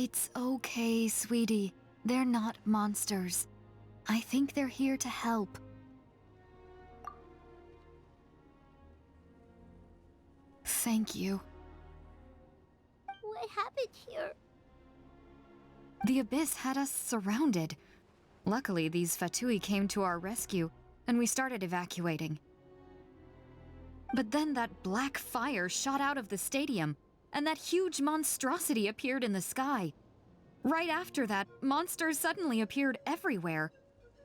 It's okay, sweetie. They're not monsters. I think they're here to help. Thank you. What happened here? The Abyss had us surrounded. Luckily, these Fatui came to our rescue, and we started evacuating. But then that black fire shot out of the stadium, and that huge monstrosity appeared in the sky. Right after that, monsters suddenly appeared everywhere.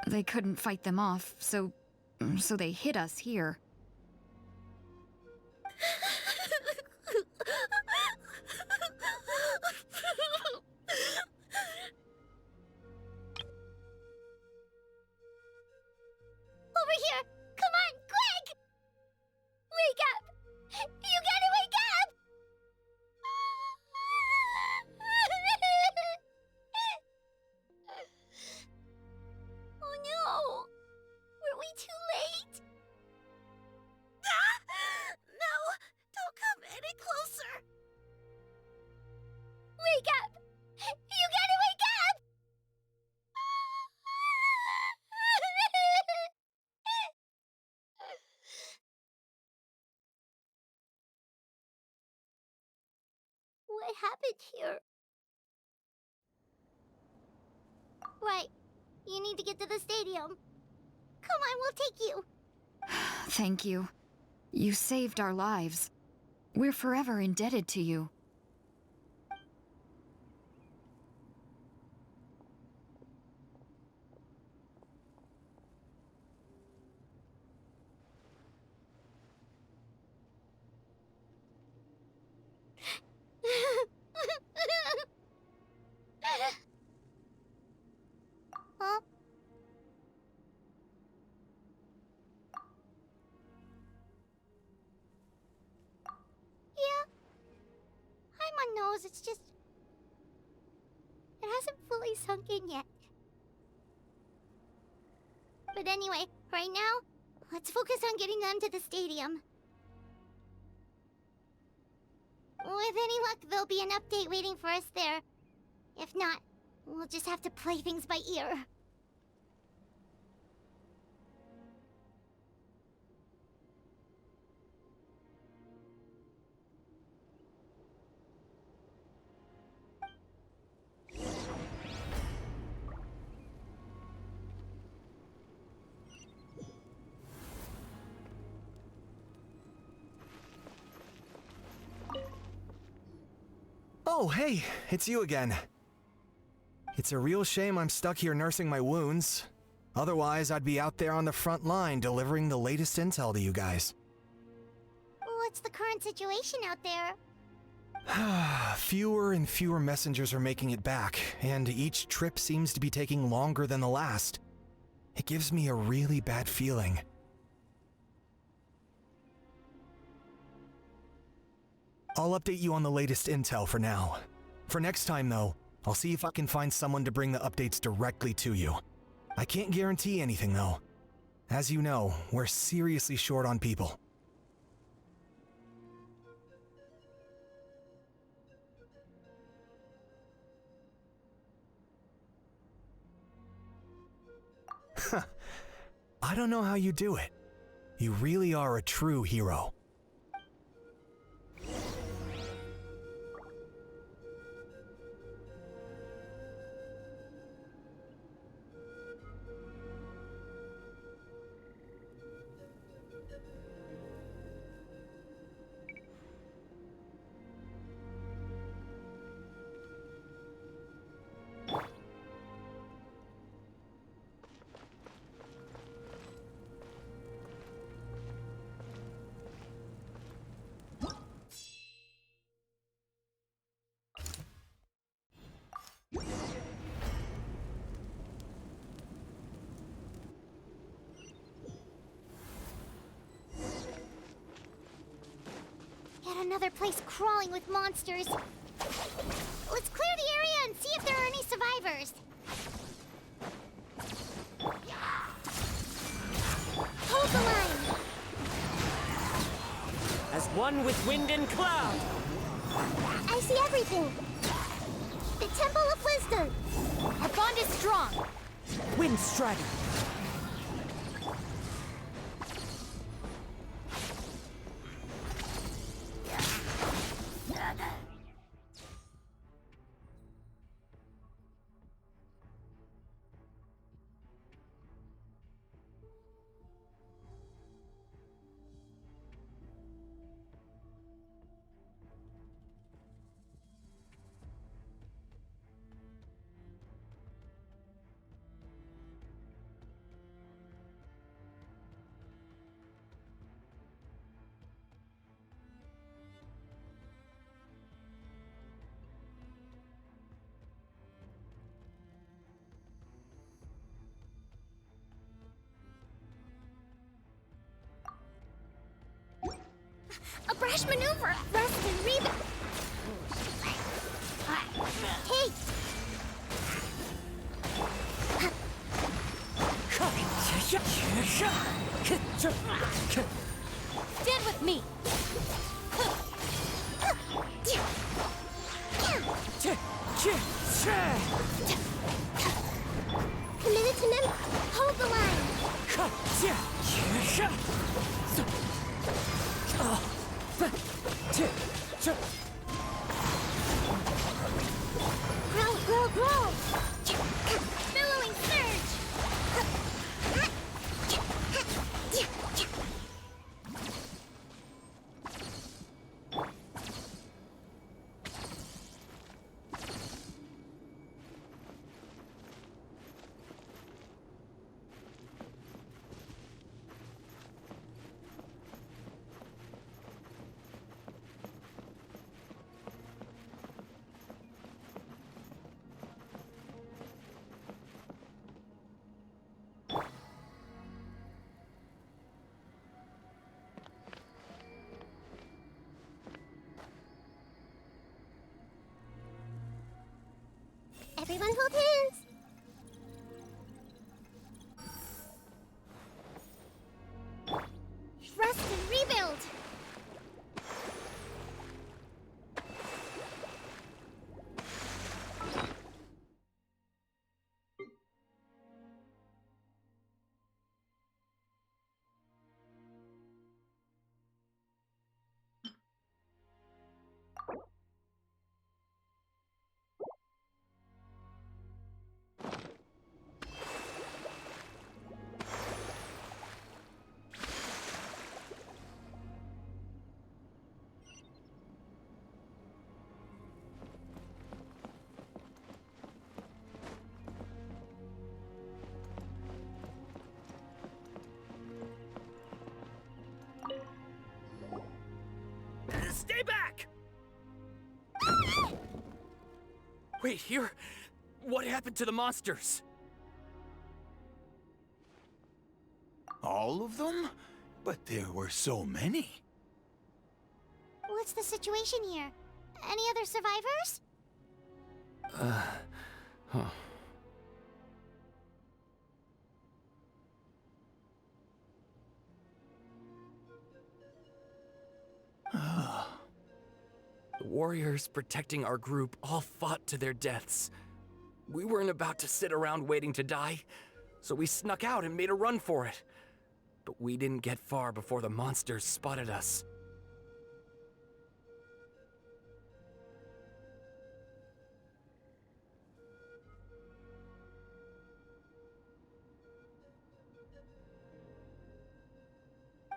They couldn't fight them off, so they hit us here. Over here! Come on, quick! Wake up! You gotta wake up! Oh no! Were we too late? No! Don't come any closer! Wake up! You gotta wake up! What happened here? Right. You need to get to the stadium. Come on, we'll take you. Thank you. You saved our lives. We're forever indebted to you. Huh? Yeah. Paimon knows, it's just... it hasn't fully sunk in yet. But anyway, right now, let's focus on getting them to the stadium. With any luck, there'll be an update waiting for us there. If not, we'll just have to play things by ear. Oh, hey, it's you again. It's a real shame I'm stuck here nursing my wounds. Otherwise, I'd be out there on the front line delivering the latest intel to you guys. What's the current situation out there? Fewer and fewer messengers are making it back, and each trip seems to be taking longer than the last. It gives me a really bad feeling. I'll update you on the latest intel for now. For next time, though, I'll see if I can find someone to bring the updates directly to you. I can't guarantee anything, though. As you know, we're seriously short on people. I don't know how you do it. You really are a true hero. Another place crawling with monsters. Let's clear the area and see if there are any survivors. Hold the line. As one with wind and cloud. I see everything. The temple Wind Strider! A brash maneuver! Rest and rebound! Hey! Stand with me! Committed to them, hold the line! Grow, grow, grow! Billowing surge! Everyone hold hands! Rest and rebuild! Stay back! Wait, here? What happened to the monsters? All of them? But there were so many. What's the situation here? Any other survivors? The warriors protecting our group all fought to their deaths. We weren't about to sit around waiting to die, so we snuck out and made a run for it. But we didn't get far before the monsters spotted us.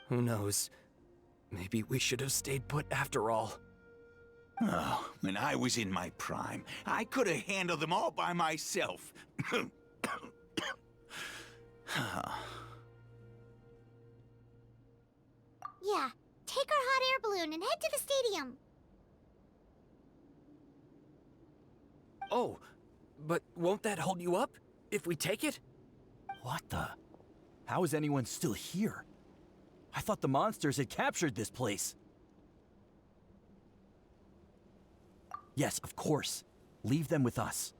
Who knows? Maybe we should have stayed put after all. Oh, when I was in my prime, I could have handled them all by myself. Yeah, take our hot air balloon and head to the stadium. Oh, but won't that hold you up if we take it? What the? How is anyone still here? I thought the monsters had captured this place. Yes, of course. Leave them with us.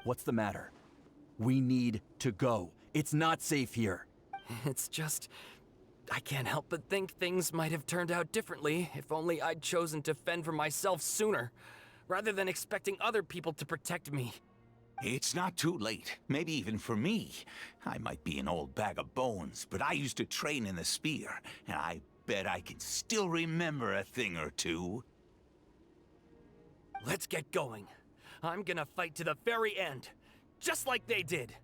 What's the matter? We need to go. It's not safe here. It's just... I can't help but think things might have turned out differently if only I'd chosen to fend for myself sooner, rather than expecting other people to protect me. It's not too late. Maybe even for me. I might be an old bag of bones, but I used to train in the spear, and I bet I can still remember a thing or two. Let's get going. I'm gonna fight to the very end, just like they did.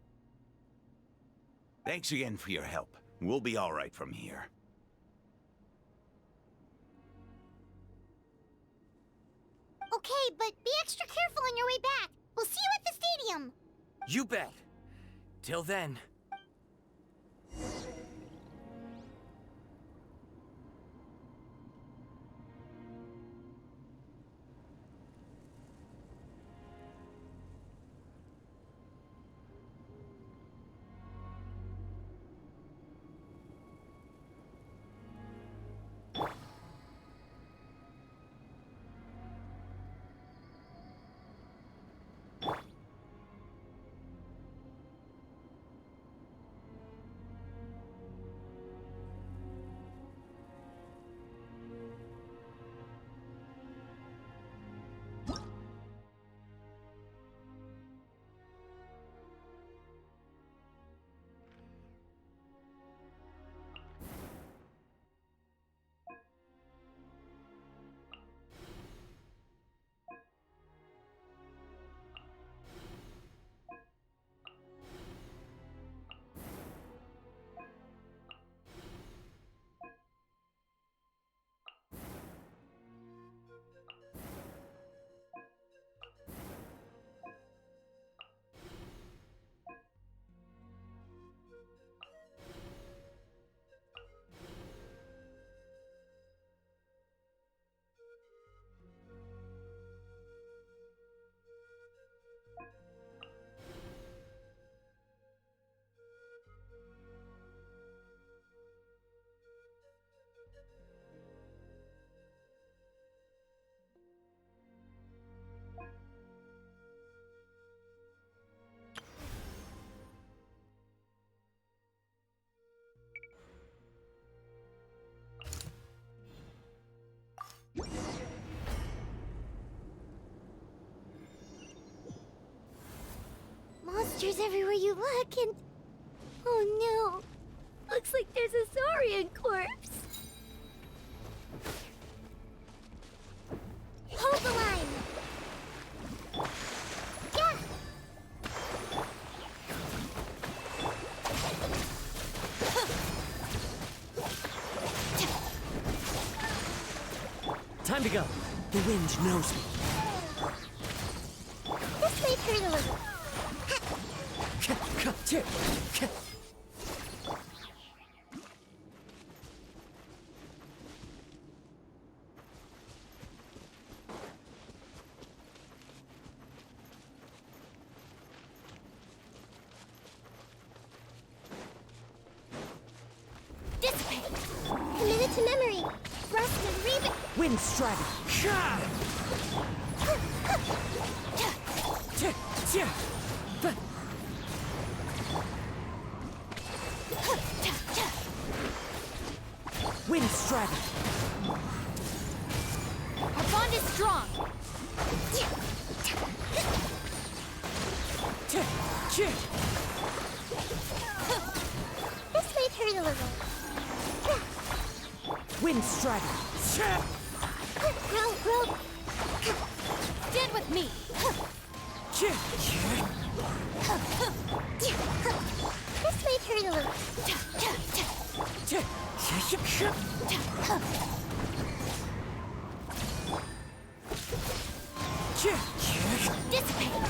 Thanks again for your help. We'll be all right from here. Okay, but be extra careful on your way back. We'll see you at the stadium. You bet. Till then. Monsters everywhere you look, and... Oh no! Looks like there's a Saurian corpse! Hold the line! Yeah! Time to go. The wind knows me. This may hurt a little. Dissipate! Commit it to memory! Rust and read. Wind strategy. Wind strategy. Our bond is strong. This may hurt a little. Wind strategy. Roll. Stand with me. This may hurt a little. Dissipate.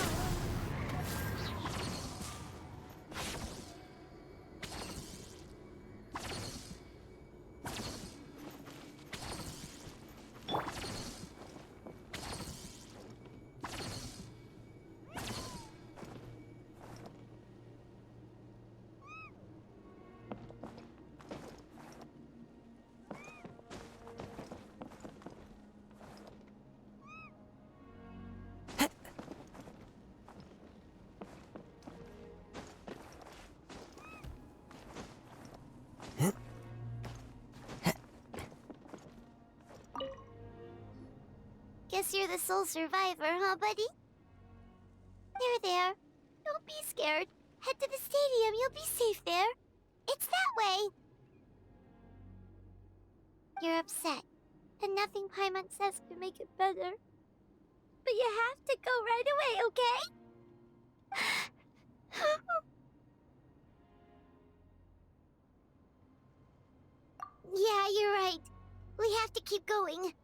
Guess you're the sole survivor, huh, buddy? There. Don't be scared. Head to the stadium, you'll be safe there. It's that way. You're upset, and nothing Paimon says can make it better. But you have to go right away, okay? Yeah, you're right. We have to keep going.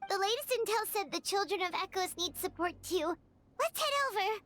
The latest intel said the Children of Echoes need support too. Let's head over.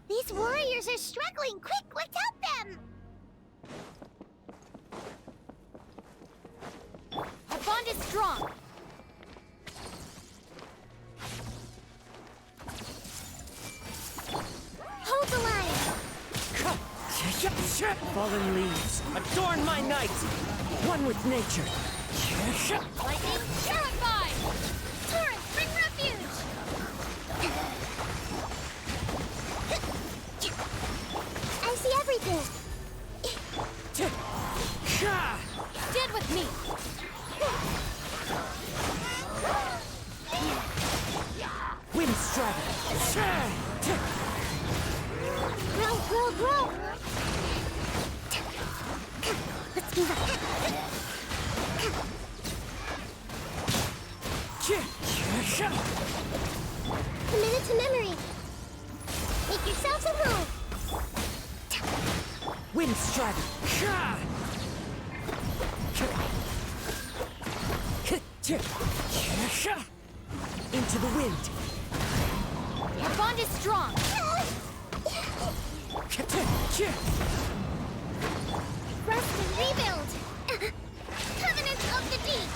These warriors are struggling! Quick, let's help them! Our bond is strong. Hold the line! Fallen leaves, adorn my night! One with nature. Lightning purified! Torrent, bring refuge! I see everything! Stand with me! Wind Strider. Grow! Let's move up! Commit to memory! Make yourselves at home! Wind Strider. Into the wind. Our bond is strong. Rest and rebuild! Covenant of the Deep!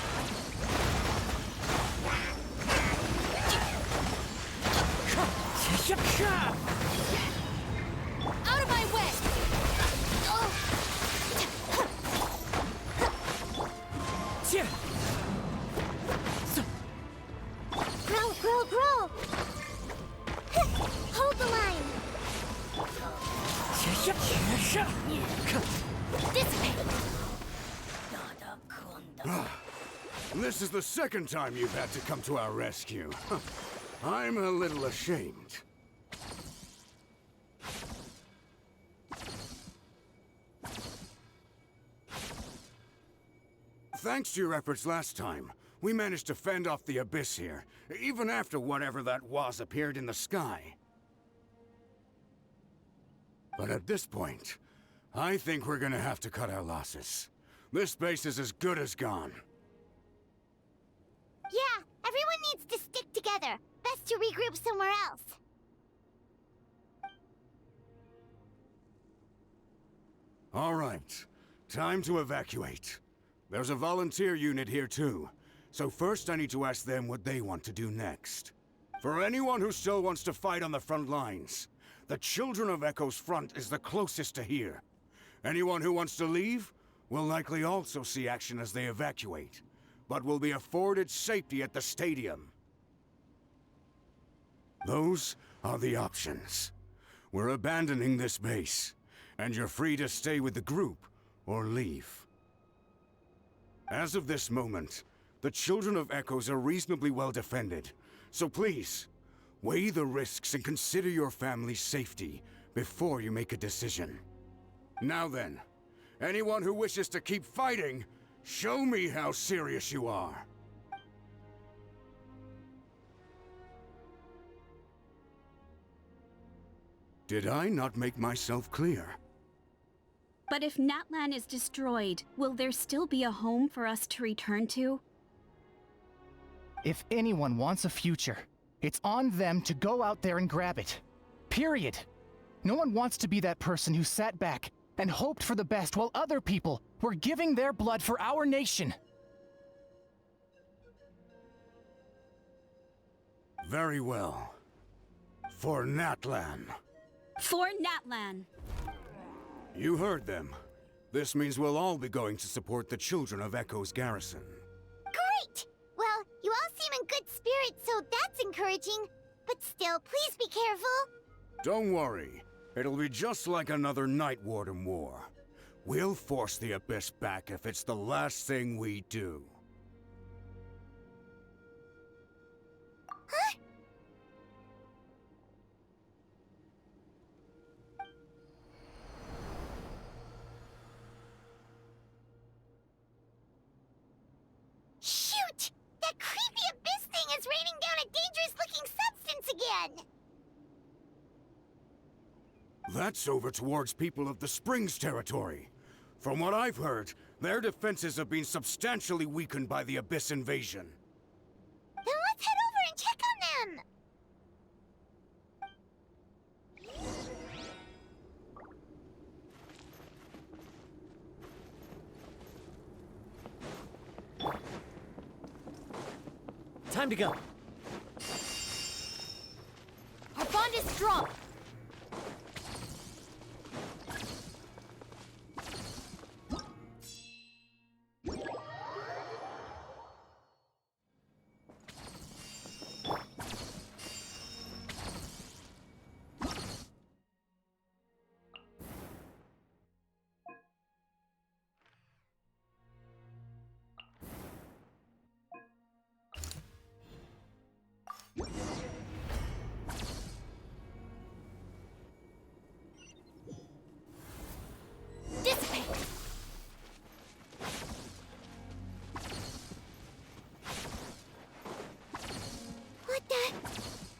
Out of my way! Grow! Hold the line! This way! This is the second time you've had to come to our rescue. I'm a little ashamed. Thanks to your efforts last time, we managed to fend off the abyss here, even after whatever that was appeared in the sky. But at this point, I think we're gonna have to cut our losses. This base is as good as gone. Yeah, everyone needs to stick together. Best to regroup somewhere else. All right, time to evacuate. There's a volunteer unit here too, so first I need to ask them what they want to do next. For anyone who still wants to fight on the front lines, the Children of Echo's front is the closest to here. Anyone who wants to leave will likely also see action as they evacuate, but will be afforded safety at the stadium. Those are the options. We're abandoning this base, and you're free to stay with the group or leave. As of this moment, the Children of Echoes are reasonably well defended, so please, weigh the risks and consider your family's safety before you make a decision. Now then, anyone who wishes to keep fighting, show me how serious you are. Did I not make myself clear? But if Natlan is destroyed, will there still be a home for us to return to? If anyone wants a future, it's on them to go out there and grab it. Period. No one wants to be that person who sat back and hoped for the best while other people were giving their blood for our nation. Very well. For Natlan. For Natlan! You heard them. This means we'll all be going to support the Children of Echo's garrison. Great! Well, you all seem in good spirits, so that's encouraging. But still, please be careful. Don't worry. It'll be just like another Night Warden war. We'll force the Abyss back if it's the last thing we do. Huh? Shoot! That creepy abyss thing is raining down a dangerous-looking substance again! That's over towards people of the Springs territory. From what I've heard, their defenses have been substantially weakened by the Abyss invasion. Then let's head over and check on them! Time to go. Our bond is strong! What the?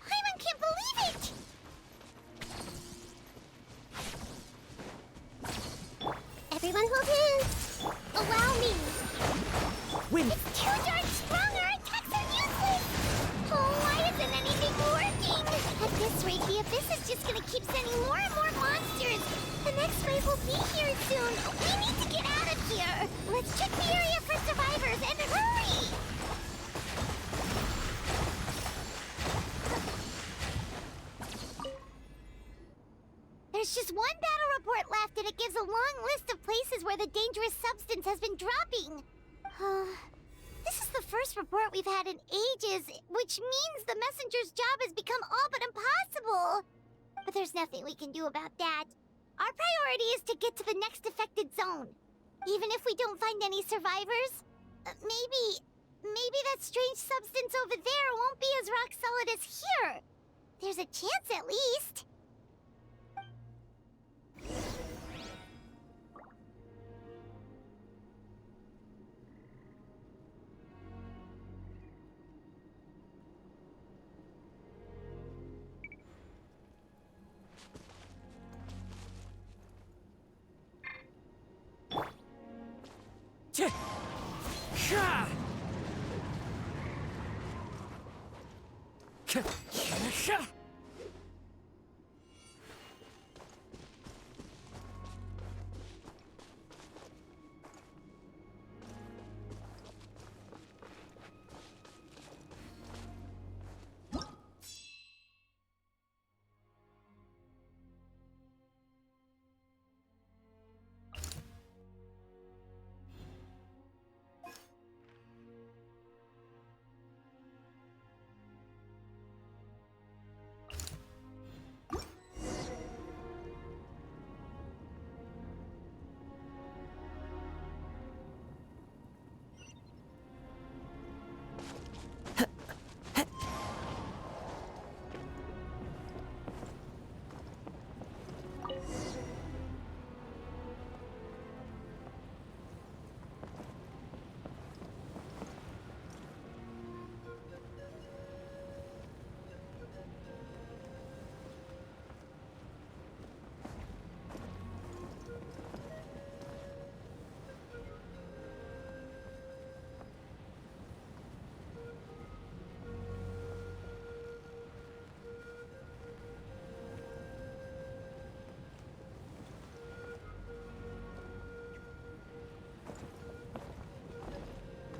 Hyman can't believe it! Everyone hold hands! Allow me! Win! It's too darn strong! Our attacks are useless! Oh, why isn't anything working? At this rate, the Abyss is just gonna keep sending more and more monsters! The next wave will be here soon! We need to get out of here! Let's check the area for survivors, and hurry! There's just one battle report left, and it gives a long list of places where the dangerous substance has been dropping. This is the first report we've had in ages, which means the messenger's job has become all but impossible. But there's nothing we can do about that. Our priority is to get to the next affected zone. Even if we don't find any survivors, maybe that strange substance over there won't be as rock solid as here. There's a chance at least.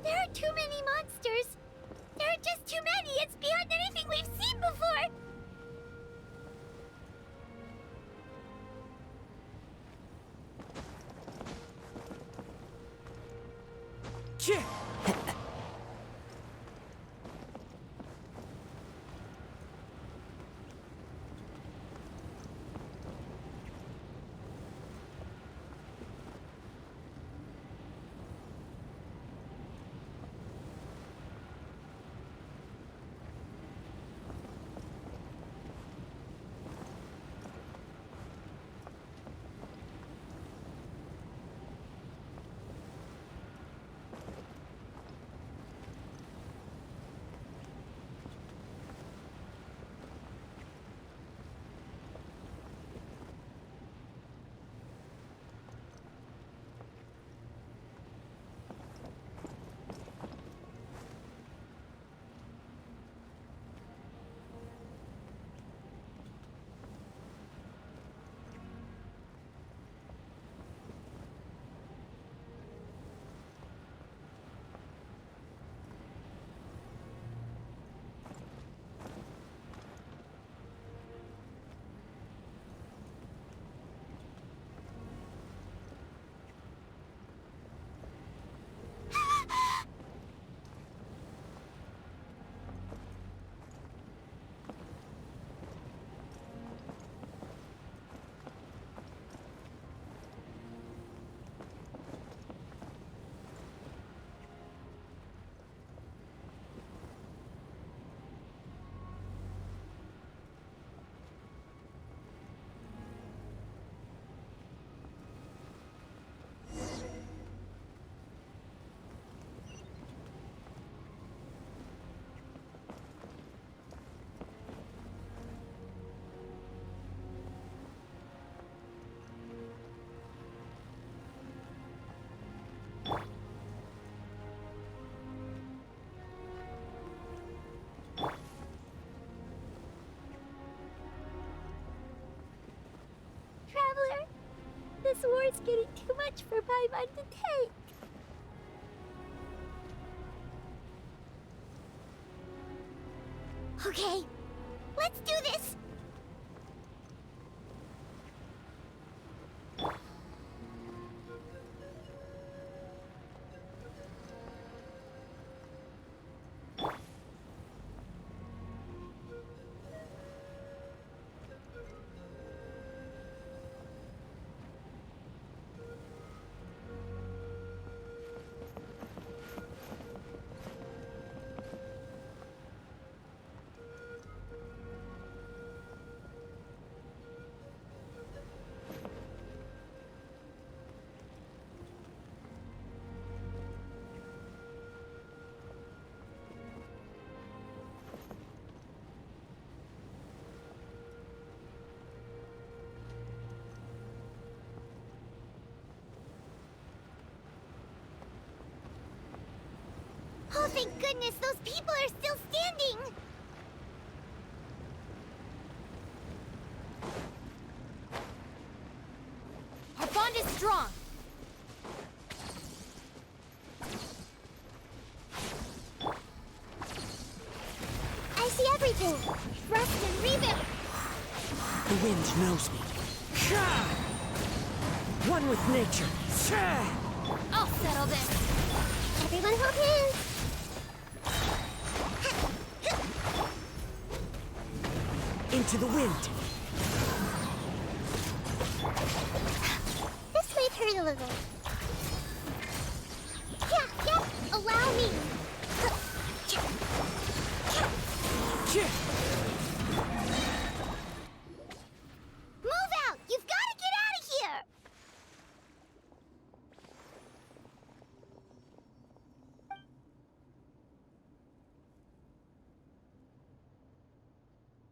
There are too many monsters. There are just too many. It's beyond anything we've seen before. This war's getting too much for my mind to take. Okay, let's do this! Oh, thank goodness, those people are still standing! Our bond is strong. I see everything! Rust and revamp! The wind knows me. One with nature. I'll settle this. Everyone hold hands! Into the wind. This might hurt a little. Yeah, allow me! Move out! You've got to get out of here!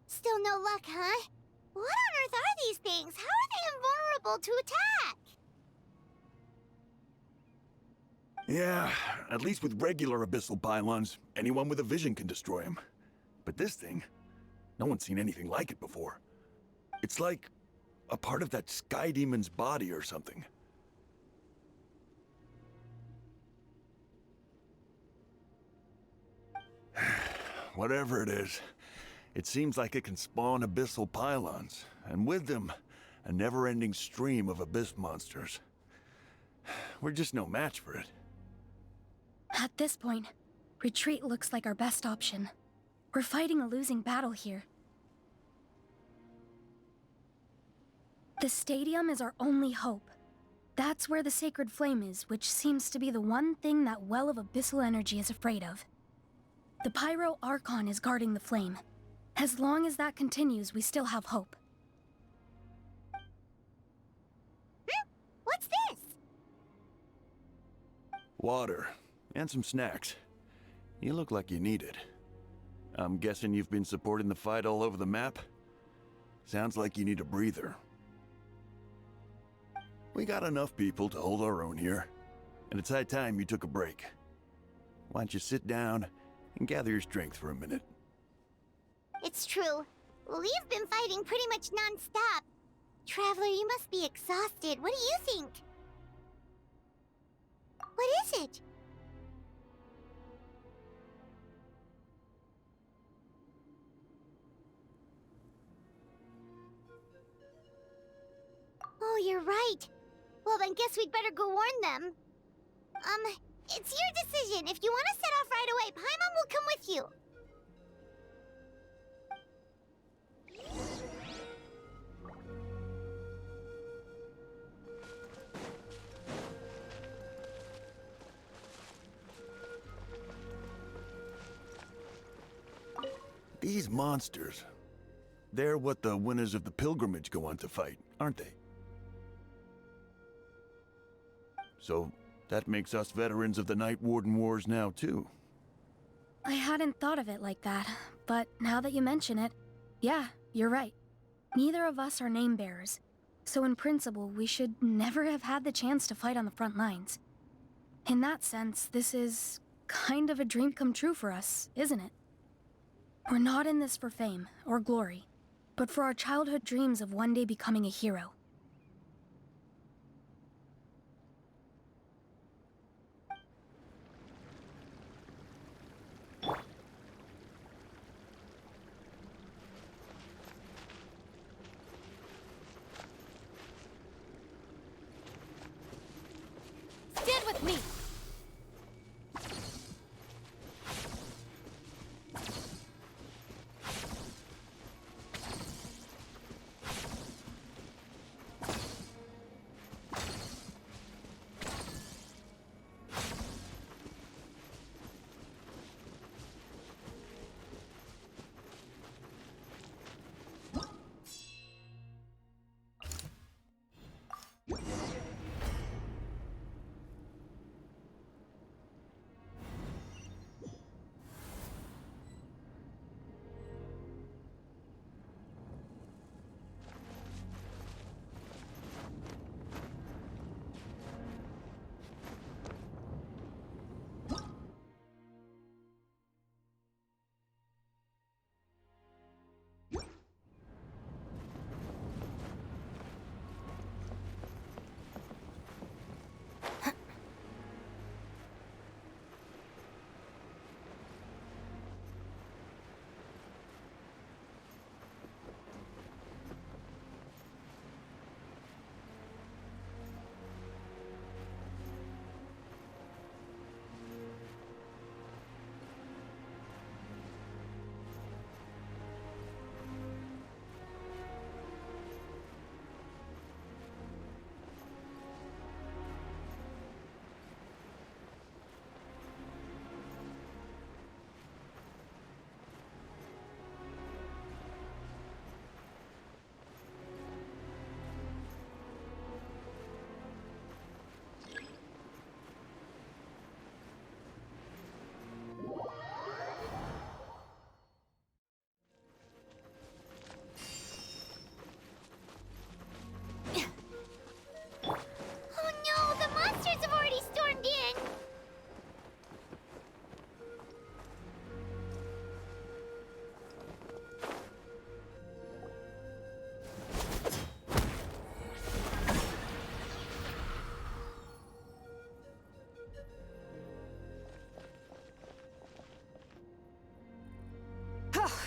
Still no luck, huh? What on earth are these things? How are they invulnerable to attack? Yeah, at least with regular abyssal pylons, anyone with a vision can destroy them. But this thing, no one's seen anything like it before. It's like a part of that sky demon's body or something. Whatever it is, it seems like it can spawn abyssal pylons, and with them, a never-ending stream of abyss monsters. We're just no match for it. At this point, retreat looks like our best option. We're fighting a losing battle here. The stadium is our only hope. That's where the sacred flame is, which seems to be the one thing that well of abyssal energy is afraid of. The Pyro Archon is guarding the flame. As long as that continues, we still have hope. What's this? Water, and some snacks. You look like you need it. I'm guessing you've been supporting the fight all over the map? Sounds like you need a breather. We got enough people to hold our own here, and it's high time you took a break. Why don't you sit down and gather your strength for a minute? It's true. We've been fighting pretty much non-stop. Traveler, you must be exhausted. What do you think? What is it? Oh, you're right. Well, then guess we'd better go warn them. It's your decision. If you want to set off right away, Paimon will come with you. These monsters, they're what the winners of the pilgrimage go on to fight, aren't they? So, that makes us veterans of the Night Warden Wars now, too. I hadn't thought of it like that, but now that you mention it, yeah, you're right. Neither of us are name bearers, so in principle, we should never have had the chance to fight on the front lines. In that sense, this is kind of a dream come true for us, isn't it? We're not in this for fame or glory, but for our childhood dreams of one day becoming a hero. Stand with me!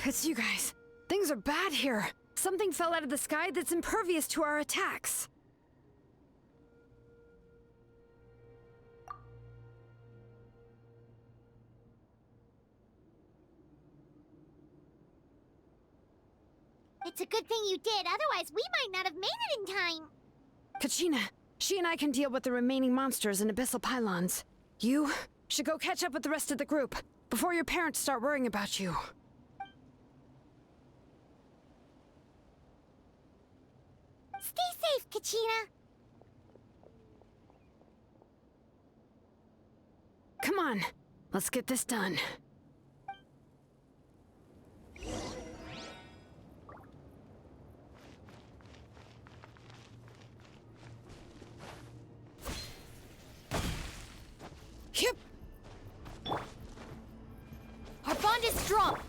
It's you guys. Things are bad here. Something fell out of the sky that's impervious to our attacks. It's a good thing you did, otherwise we might not have made it in time. Kachina, she and I can deal with the remaining monsters and abyssal pylons. You should go catch up with the rest of the group before your parents start worrying about you. Stay safe, Kachina. Come on, let's get this done. Yep. Our bond is strong.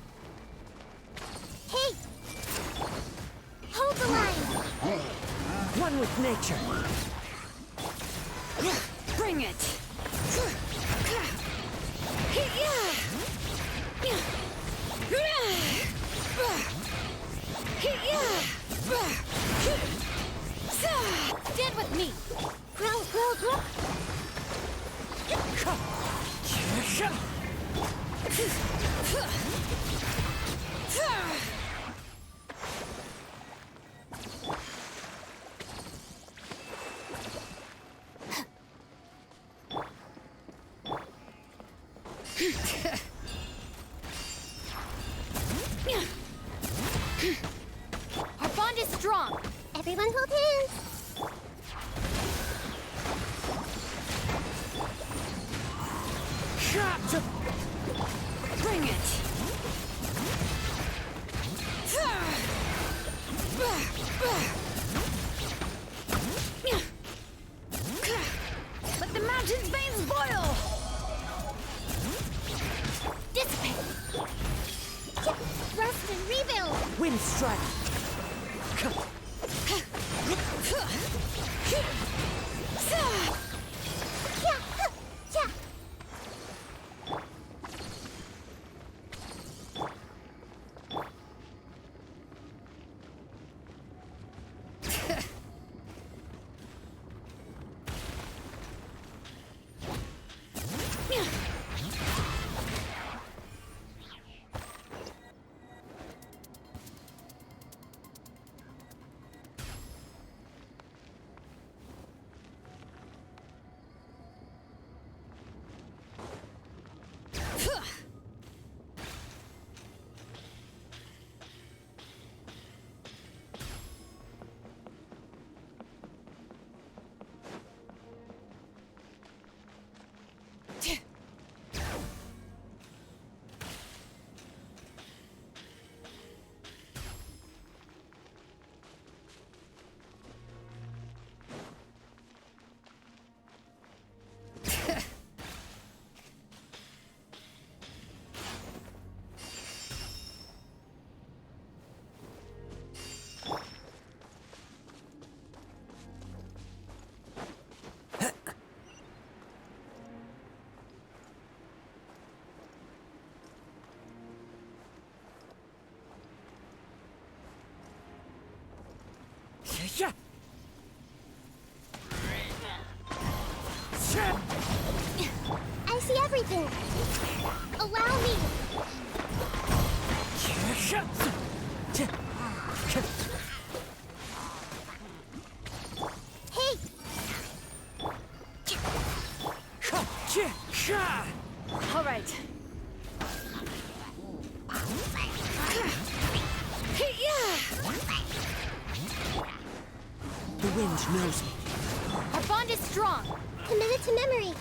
Hey! Hold the line! One with nature. Bring it! Stand with me! Grow, grow, grow! Our bond is strong. Everyone hold hands. Bring it! Let the mountain's veins boil! Dissipate. Rest and rebuild. Wind strike! Yeah. I see everything. Allow me. Hey. All right. The wind knows me. Our bond is strong. Commit it to memory.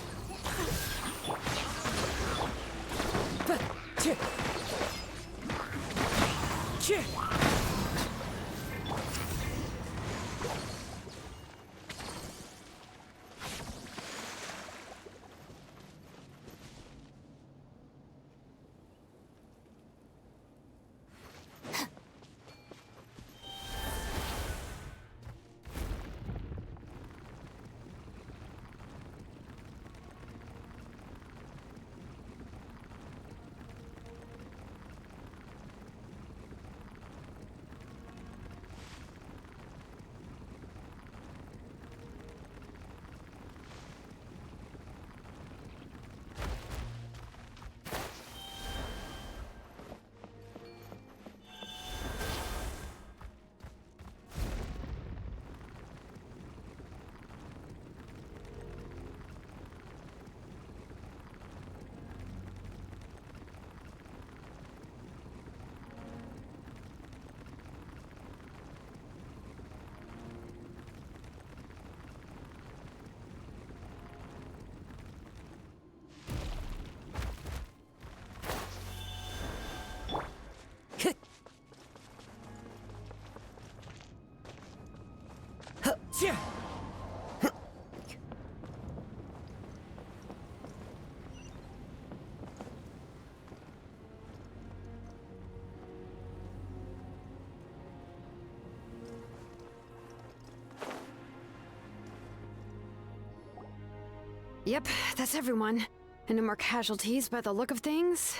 Yep, that's everyone. And no more casualties by the look of things.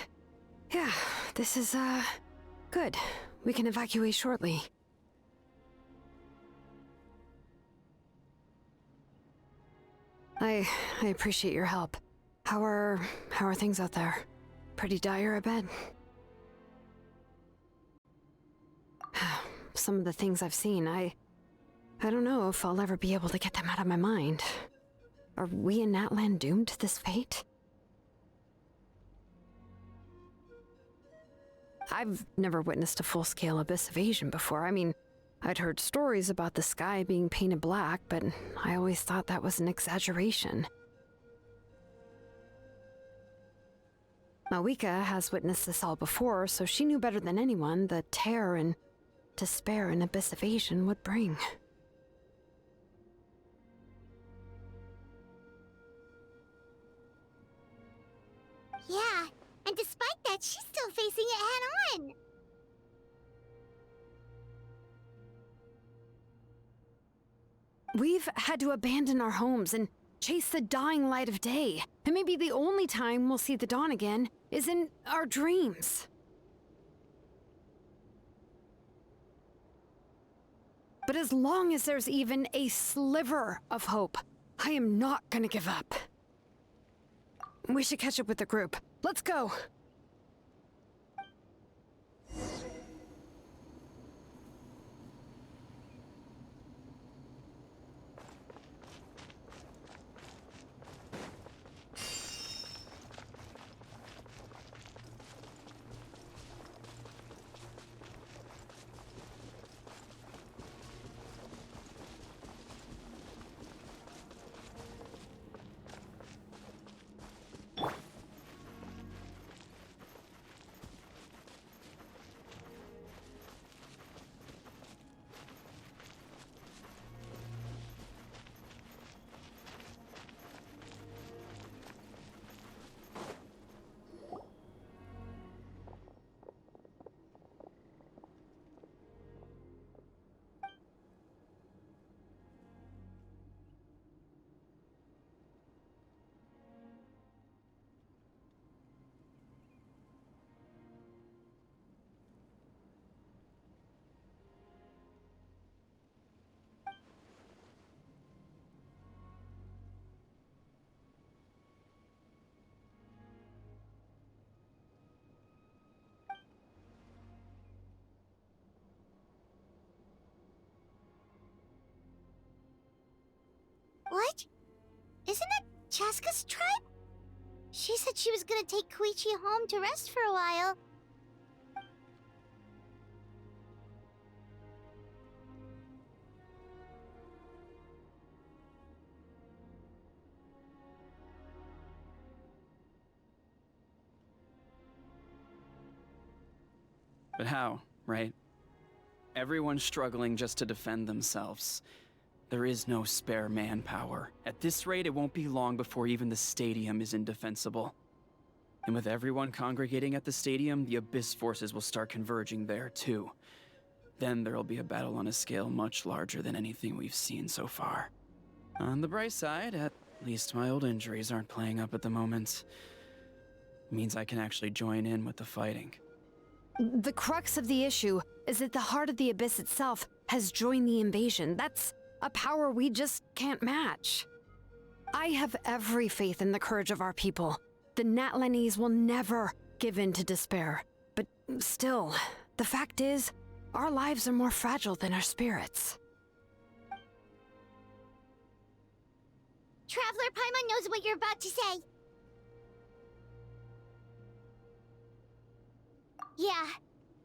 Yeah, this is, good. We can evacuate shortly. I appreciate your help. How are things out there? Pretty dire, I bet. Some of the things I've seen, I don't know if I'll ever be able to get them out of my mind. Are we in Natlan doomed to this fate? I've never witnessed a full-scale abyss invasion before. I mean, I'd heard stories about the sky being painted black, but I always thought that was an exaggeration. Mawika has witnessed this all before, so she knew better than anyone the terror and despair an abyss invasion would bring. Yeah, and despite that, she's still facing it head-on. We've had to abandon our homes and chase the dying light of day. And maybe the only time we'll see the dawn again is in our dreams. But as long as there's even a sliver of hope, I am not gonna give up. We should catch up with the group. Let's go! What? Isn't that Chaska's tribe? She said she was gonna take Koichi home to rest for a while. But how, right? Everyone's struggling just to defend themselves. There is no spare manpower. At this rate, it won't be long before even the stadium is indefensible. And with everyone congregating at the stadium, the Abyss forces will start converging there too. Then there'll be a battle on a scale much larger than anything we've seen so far. On the bright side, at least my old injuries aren't playing up at the moment. Means I can actually join in with the fighting. The crux of the issue is that the heart of the Abyss itself has joined the invasion. That's a power we just can't match. I have every faith in the courage of our people. The Natlanese will never give in to despair. But still, the fact is, our lives are more fragile than our spirits. Traveler Paimon knows what you're about to say. Yeah,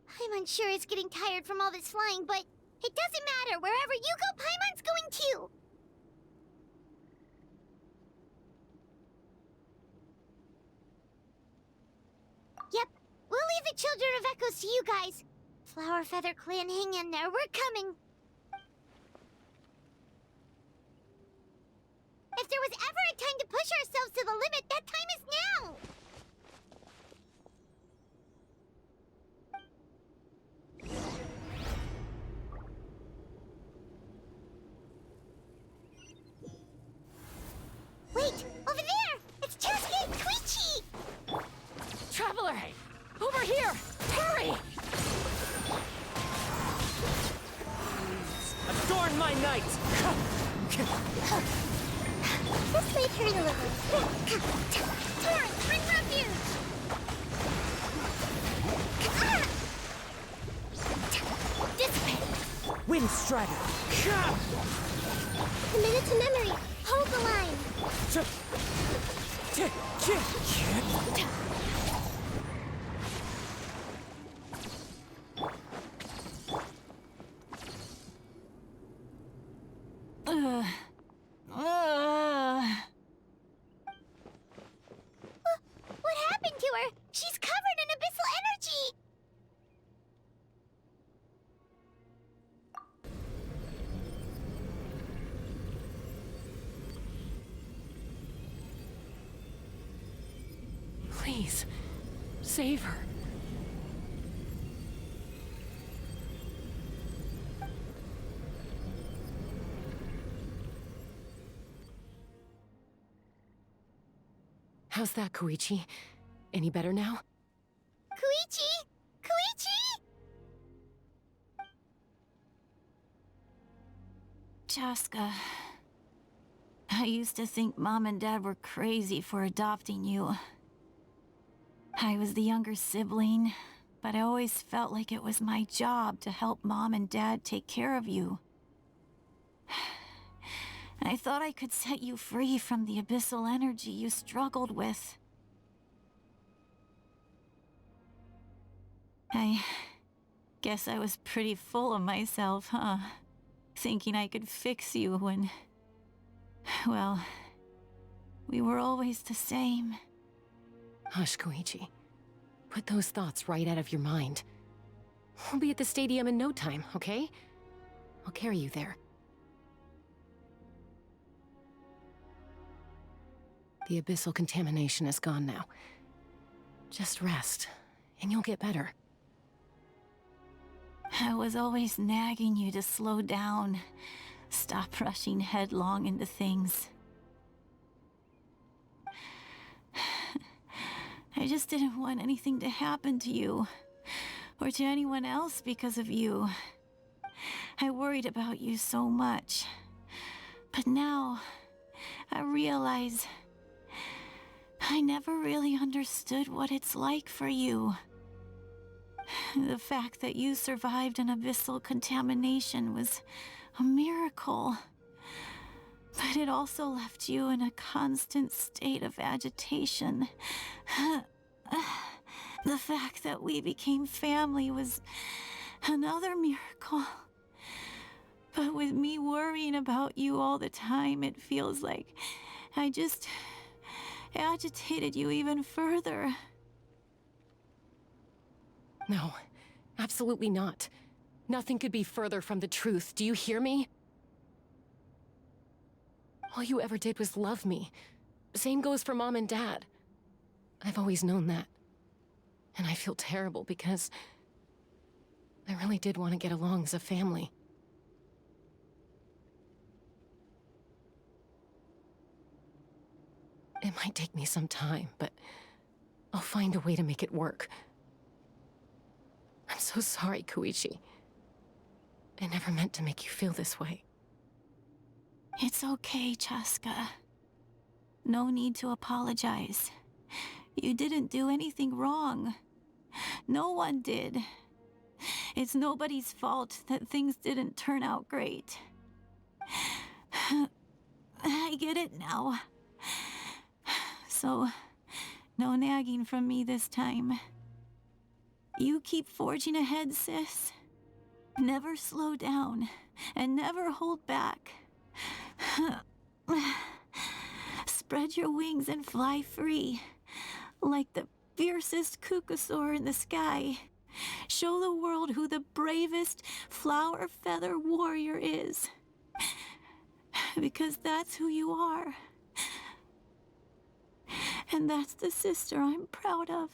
Paimon sure is getting tired from all this flying, but it doesn't matter. Wherever you go, Paimon's going too. Yep, we'll leave the Children of Echoes to you guys. Flower Feather Clan, hang in there. We're coming. If there was ever a time to push ourselves to the limit, that time is now. Wait, over there! Traveler! Over here! Hurry! Adorn my night! This may hurt a little. Torrent, bring refuge! Dissipate! Wind Strider! Committed to memory. Hold the line. What happened to her? She's covered in abyssal energy! Please, save her. How's that, Koichi? Any better now? Koichi! Koichi! Chaska, I used to think Mom and Dad were crazy for adopting you. I was the younger sibling, but I always felt like it was my job to help Mom and Dad take care of you. I thought I could set you free from the abyssal energy you struggled with. I guess I was pretty full of myself, huh? Thinking I could fix you when... well, we were always the same. Hush, Koichi. Put those thoughts right out of your mind. We'll be at the stadium in no time, okay? I'll carry you there. The abyssal contamination is gone now. Just rest, and you'll get better. I was always nagging you to slow down. Stop rushing headlong into things. I just didn't want anything to happen to you, or to anyone else because of you. I worried about you so much. But now, I realize I never really understood what it's like for you. The fact that you survived an abyssal contamination was a miracle. But it also left you in a constant state of agitation. The fact that we became family was another miracle. But with me worrying about you all the time, it feels like I just agitated you even further. No, absolutely not. Nothing could be further from the truth. Do you hear me? All you ever did was love me. Same goes for Mom and Dad. I've always known that. And I feel terrible because I really did want to get along as a family. It might take me some time, but I'll find a way to make it work. I'm so sorry, Koichi. I never meant to make you feel this way. It's okay, Chaska. No need to apologize. You didn't do anything wrong. No one did. It's nobody's fault that things didn't turn out great. I get it now. So, no nagging from me this time. You keep forging ahead, sis. Never slow down, and never hold back. Spread your wings and fly free, like the fiercest kukasaur in the sky. Show the world who the bravest flower feather warrior is. Because that's who you are. And that's the sister I'm proud of.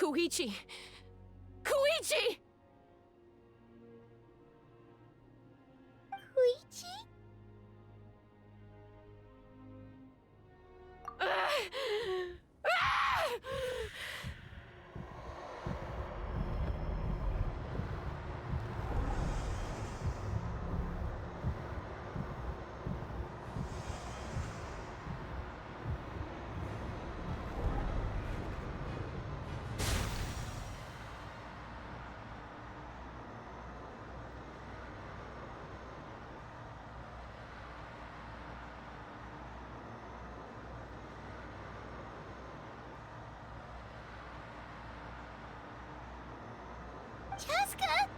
Koichi! Koichi! Koichi? Chaska?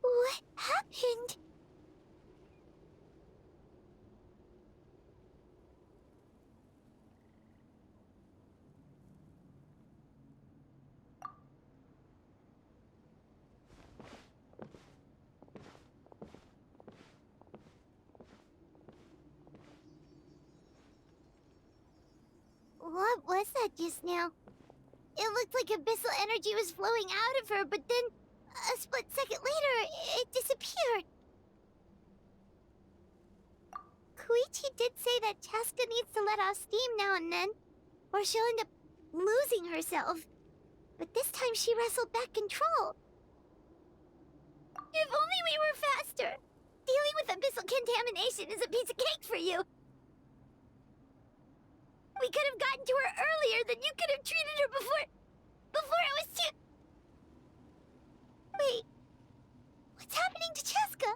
What happened? What was that just now? It looked like abyssal energy was flowing out of her, but then, a split second later, it disappeared. Koichi did say that Chaska needs to let off steam now and then, or she'll end up losing herself. But this time she wrestled back control. If only we were faster! Dealing with abyssal contamination is a piece of cake for you! We could have gotten to her earlier, then you could have treated her before it was too... Wait, what's happening to Chaska?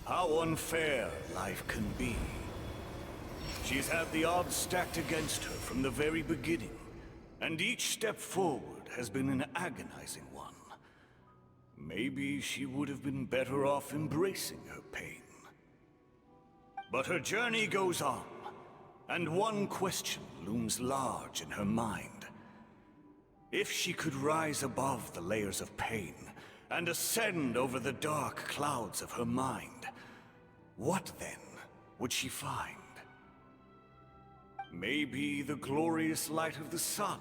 How unfair life can be. She's had the odds stacked against her from the very beginning, and each step forward has been an agonizing one. Maybe she would have been better off embracing her pain. But her journey goes on, and one question looms large in her mind. If she could rise above the layers of pain and ascend over the dark clouds of her mind, what then would she find? Maybe the glorious light of the sun,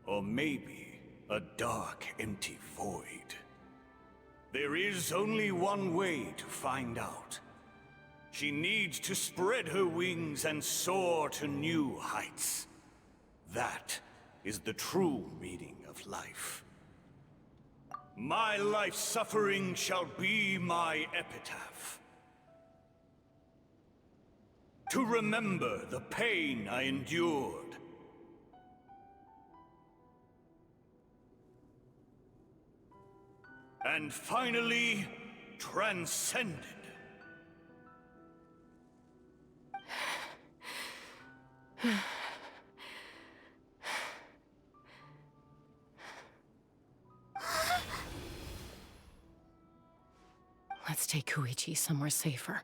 or maybe a dark, empty void. There is only one way to find out. She needs to spread her wings and soar to new heights. That is the true meaning of life. My life's suffering shall be my epitaph. To remember the pain I endured. And finally, transcended. Let's take Koichi somewhere safer.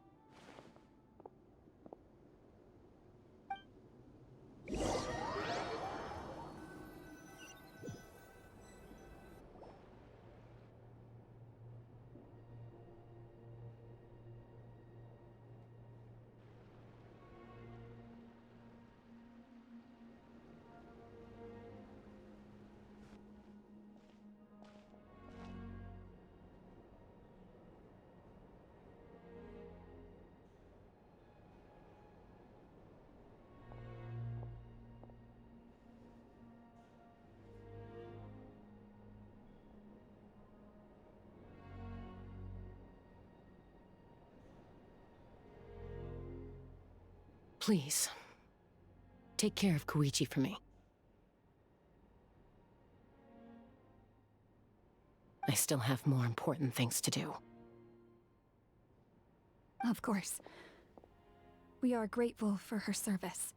Please, take care of Koichi for me. I still have more important things to do. Of course. We are grateful for her service.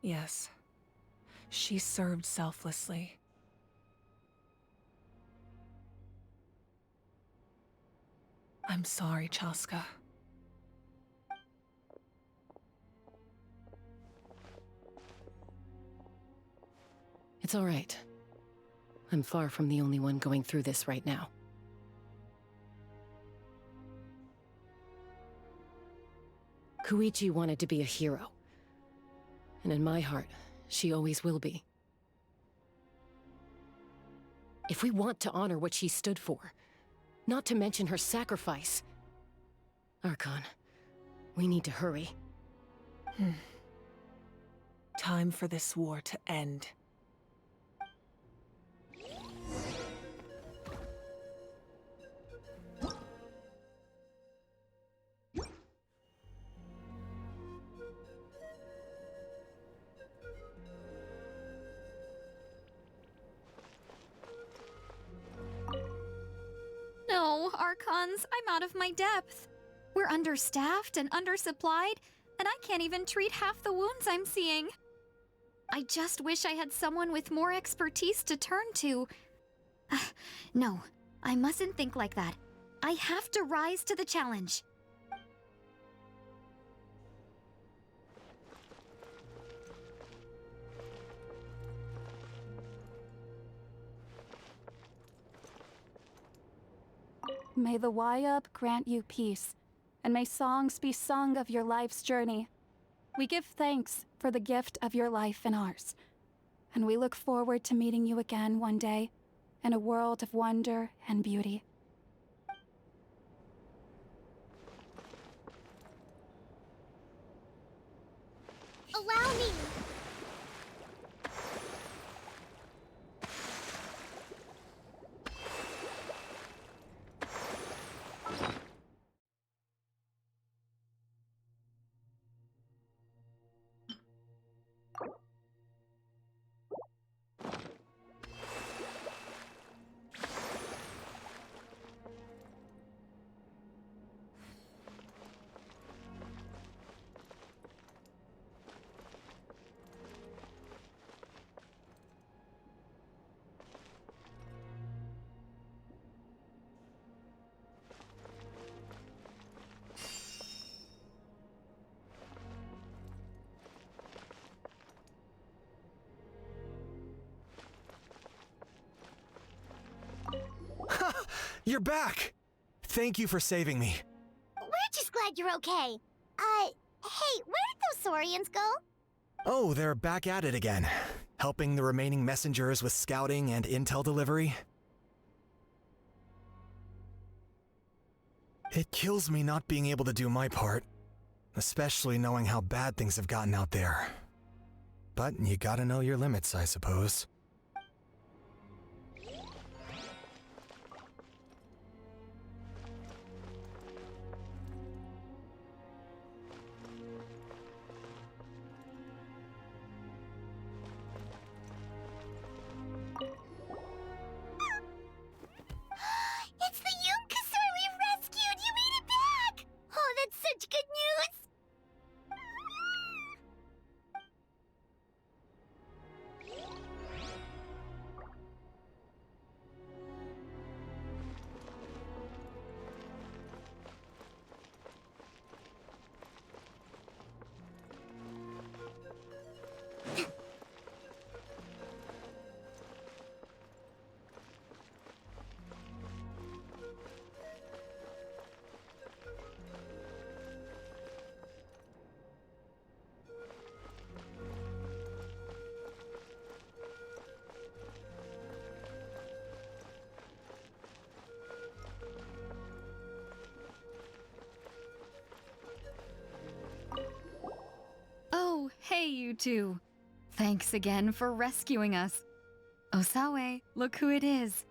Yes. She served selflessly. I'm sorry, Chaska. It's all right. I'm far from the only one going through this right now. Koichi wanted to be a hero. And in my heart, she always will be. If we want to honor what she stood for, not to mention her sacrifice, Archon, we need to hurry. Time for this war to end. No, Archons, I'm out of my depth. We're understaffed and undersupplied, and I can't even treat half the wounds I'm seeing. I just wish I had someone with more expertise to turn to. No, I mustn't think like that. I have to rise to the challenge. May the Wayub grant you peace, and may songs be sung of your life's journey. We give thanks for the gift of your life and ours, and we look forward to meeting you again one day in a world of wonder and beauty. Allow me! You're back! Thank you for saving me. We're just glad you're okay. Hey, where did those Saurians go? Oh, they're back at it again. Helping the remaining messengers with scouting and intel delivery. It kills me not being able to do my part. Especially knowing how bad things have gotten out there. But you gotta know your limits, I suppose. It's the Yunkasaur we rescued! You made it back! Oh, that's such good news! Oh, hey, you two. Thanks again for rescuing us. Osawe, look who it is.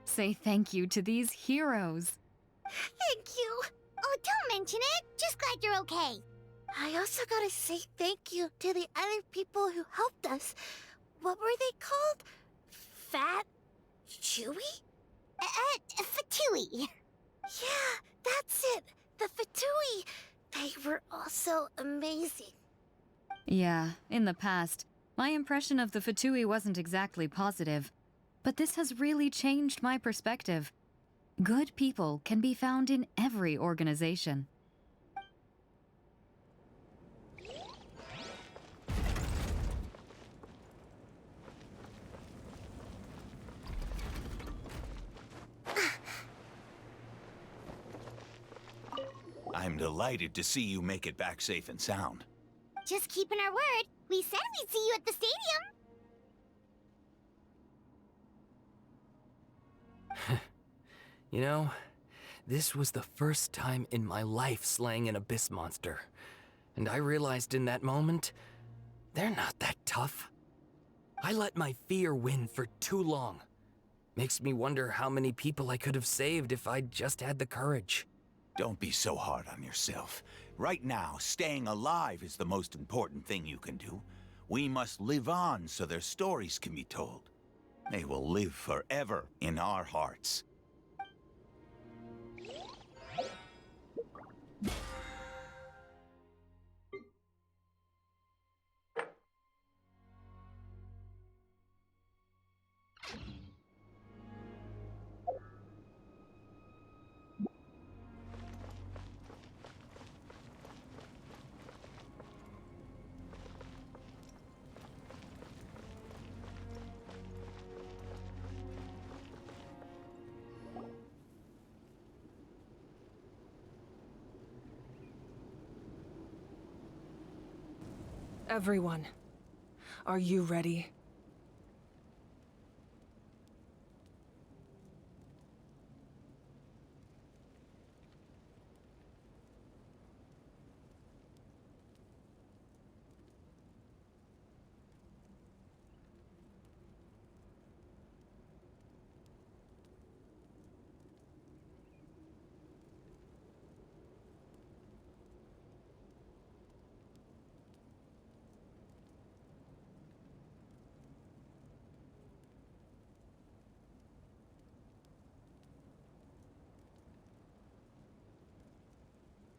Say thank you to these heroes. Thank you! Oh, don't mention it! Just glad you're okay. I also gotta say thank you to the other people who helped us. What were they called? Fat? Chewy? Fatui. Yeah, that's it. The Fatui. They were also amazing. Yeah, in the past, my impression of the Fatui wasn't exactly positive. But this has really changed my perspective. Good people can be found in every organization. I'm delighted to see you make it back safe and sound. Just keeping our word. We said we'd see you at the stadium. You know, this was the first time in my life slaying an abyss monster. And I realized in that moment, they're not that tough. I let my fear win for too long. Makes me wonder how many people I could have saved if I'd just had the courage. Don't be so hard on yourself. Right now, staying alive is the most important thing you can do. We must live on so their stories can be told. They will live forever in our hearts. Everyone, are you ready?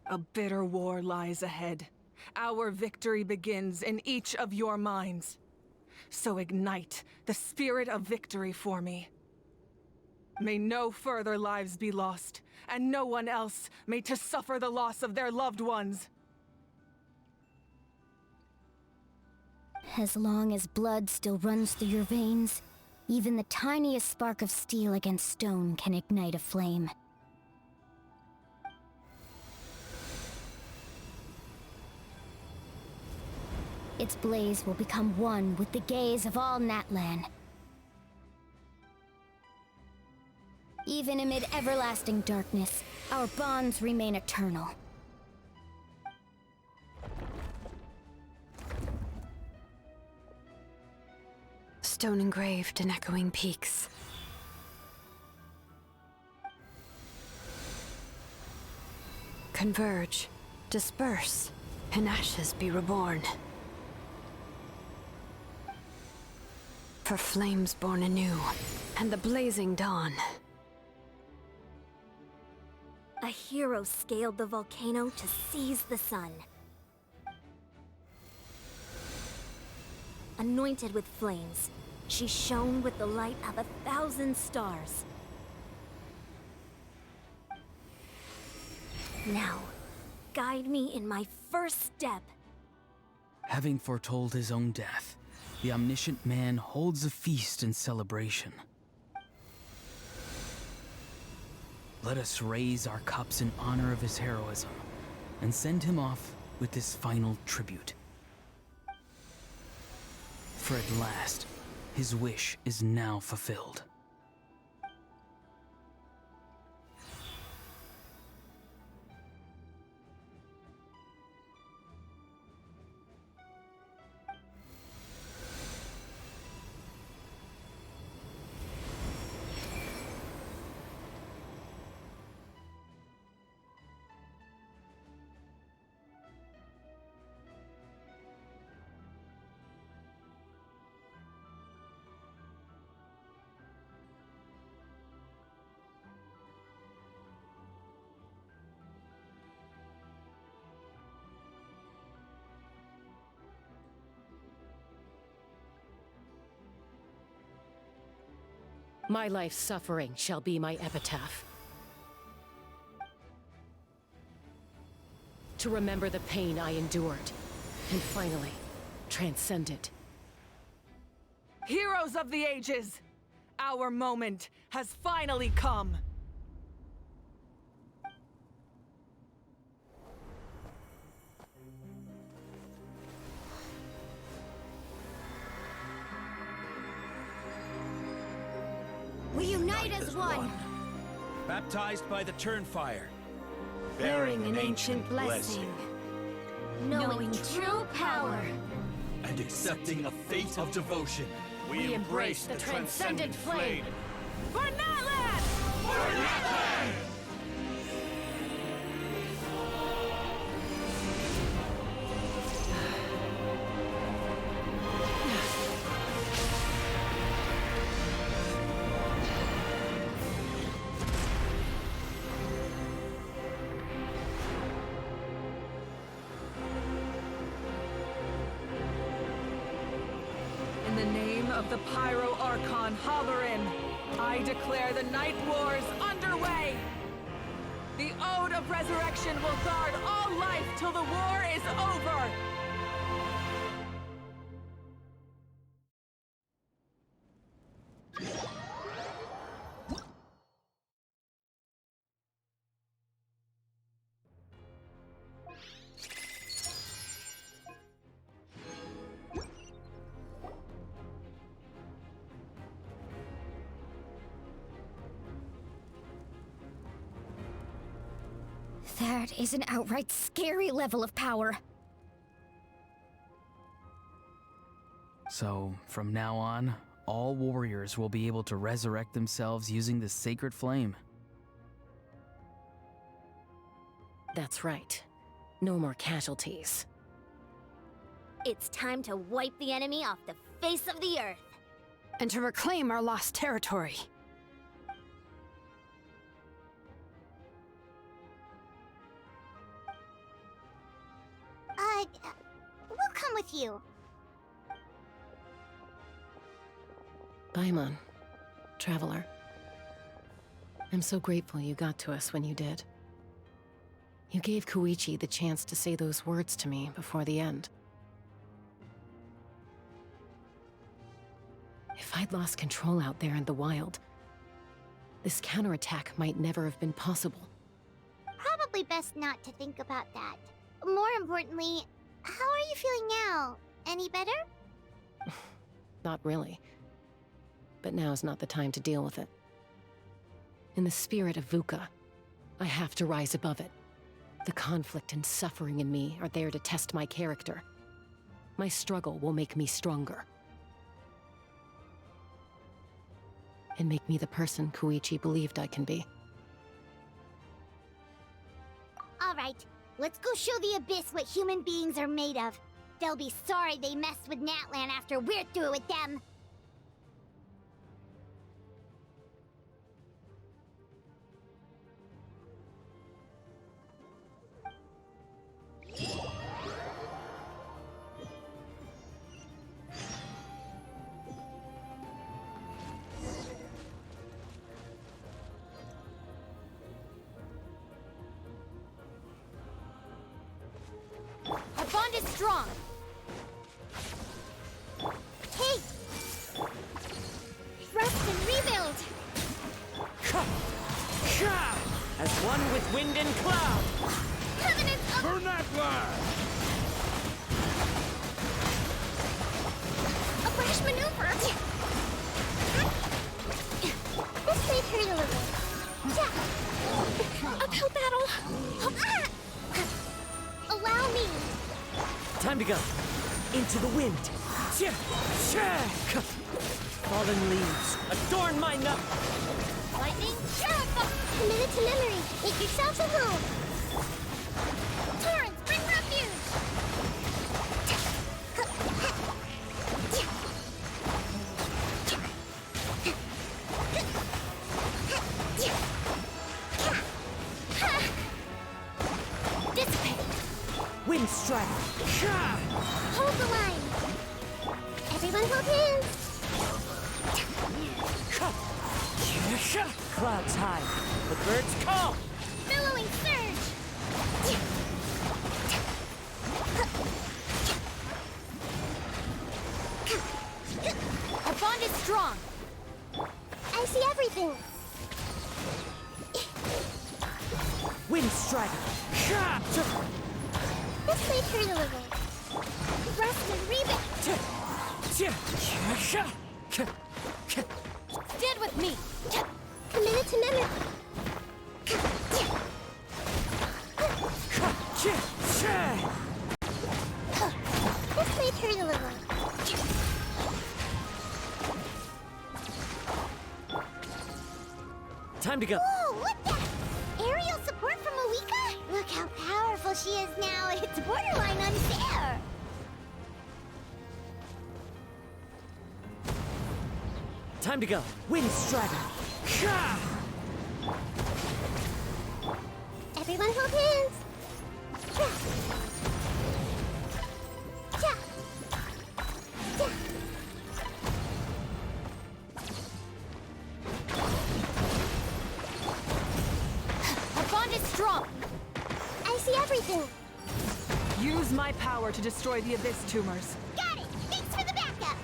A bitter war lies ahead. Our victory begins in each of your minds. So ignite the spirit of victory for me. May no further lives be lost, and no one else may to suffer the loss of their loved ones. As long as blood still runs through your veins, even the tiniest spark of steel against stone can ignite a flame. Its blaze will become one with the gaze of all Natlan. Even amid everlasting darkness, our bonds remain eternal. Stone engraved in echoing peaks. Converge, disperse, and ashes be reborn. For flames born anew, and the blazing dawn. A hero scaled the volcano to seize the sun. Anointed with flames, she shone with the light of 1,000 stars. Now, guide me in my first step. Having foretold his own death, the omniscient man holds a feast in celebration. Let us raise our cups in honor of his heroism, and send him off with this final tribute. For at last, his wish is now fulfilled. My life's suffering shall be my epitaph. To remember the pain I endured, and finally, transcend it. Heroes of the ages! Our moment has finally come! We unite as one! Baptized by the Turnfire. Bearing an ancient blessing. Knowing true power. And accepting a fate of devotion. We embrace the transcendent flame! For Natlan! For Natlan! In the name of the Pyro Archon Halloran, I declare the Night Wars underway! The Ode of Resurrection will guard all life till the war is over! That is an outright scary level of power. So, from now on, all warriors will be able to resurrect themselves using this sacred flame. That's right. No more casualties. It's time to wipe the enemy off the face of the earth. And to reclaim our lost territory. We'll come with you. Paimon, Traveler. I'm so grateful you got to us when you did. You gave Koichi the chance to say those words to me before the end. If I'd lost control out there in the wild, this counterattack might never have been possible. Probably best not to think about that. More importantly, how are you feeling now? Any better? Not really. But now's not the time to deal with it. In the spirit of VUCA, I have to rise above it. The conflict and suffering in me are there to test my character. My struggle will make me stronger. And make me the person Koichi believed I can be. All right, let's go show the Abyss what human beings are made of. They'll be sorry they messed with Natlan after we're through with them. Our bond is strong. Hey! Rest and rebuild! As one with wind and cloud! Covenant of... For Natlan! A brash maneuver! This may hurt a little. Uphill battle! Allow me! Time to go. Into the wind. Fallen leaves, adorn my nook. Lightning, committed to memory. Make yourselves a home. Torrents, bring refuge. Dissipate. Wind strike. Hold the line. Everyone hold hands. Clouds high, the birds call. Billowing surge! Our bond is strong. I see everything. Wind strike. This may hurt a little. Rest and rebound. Stand with me. Minute to minute. This may hurt a little. Time to go. Whoa, what the? Aerial support from Malika? Look how powerful she is now. It's borderline unfair. Time to go. Wind strider. Everyone hold hands. Our bond is strong. I see everything. Use my power to destroy the Abyss tumors. Got it. Thanks for the backup.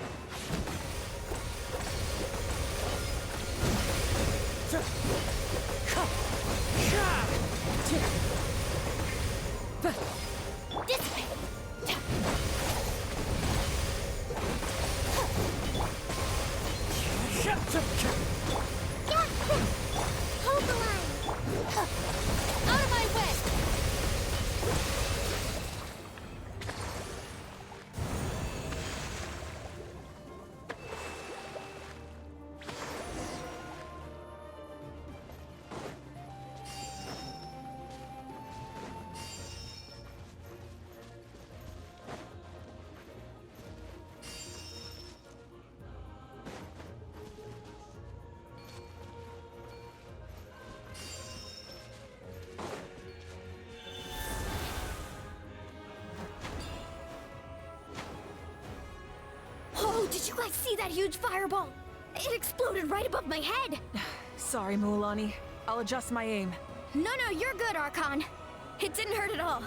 Dissipate. Yeah. Hold the line. Out of my way. Oh, did you guys see that huge fireball? It exploded right above my head. Sorry, Mualani. I'll adjust my aim. No, you're good, Archon. It didn't hurt at all.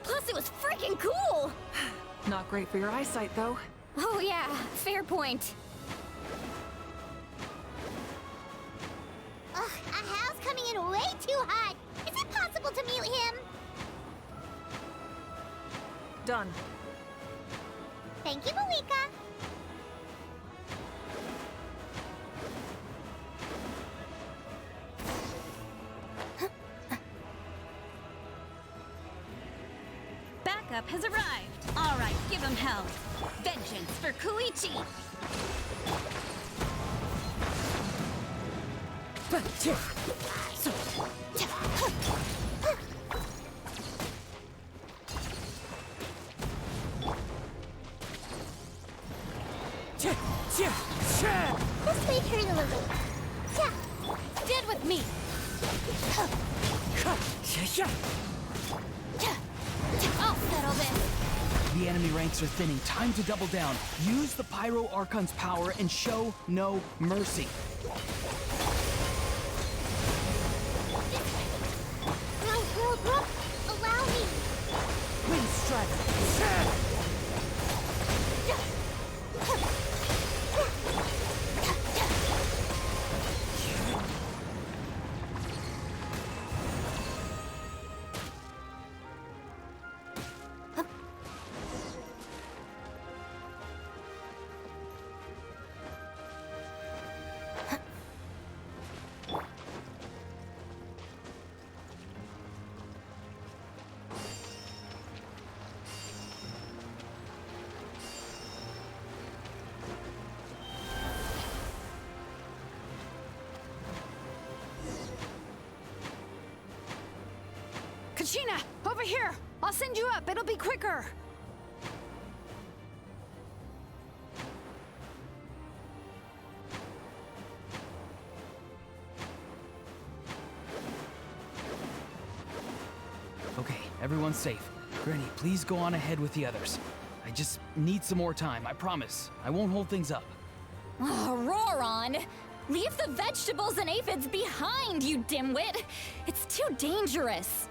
Plus, it was freaking cool. Not great for your eyesight, though. Oh yeah, fair point. Ugh, Ahal's coming in way too hot. Is it possible to mute him? Done. Thank you, Malika. Backup has arrived. All right, give him hell. Vengeance for Koichi. This may hurt a little. Stand with me. I'll settle this. The enemy ranks are thinning. Time to double down. Use the Pyro Archon's power and show no mercy. Bro, allow me. Wind strider. Kachina, over here! I'll send you up, it'll be quicker! Okay, everyone's safe. Granny, please go on ahead with the others. I just need some more time, I promise. I won't hold things up. Oh, roar on! Leave the vegetables and aphids behind, you dimwit! It's too dangerous!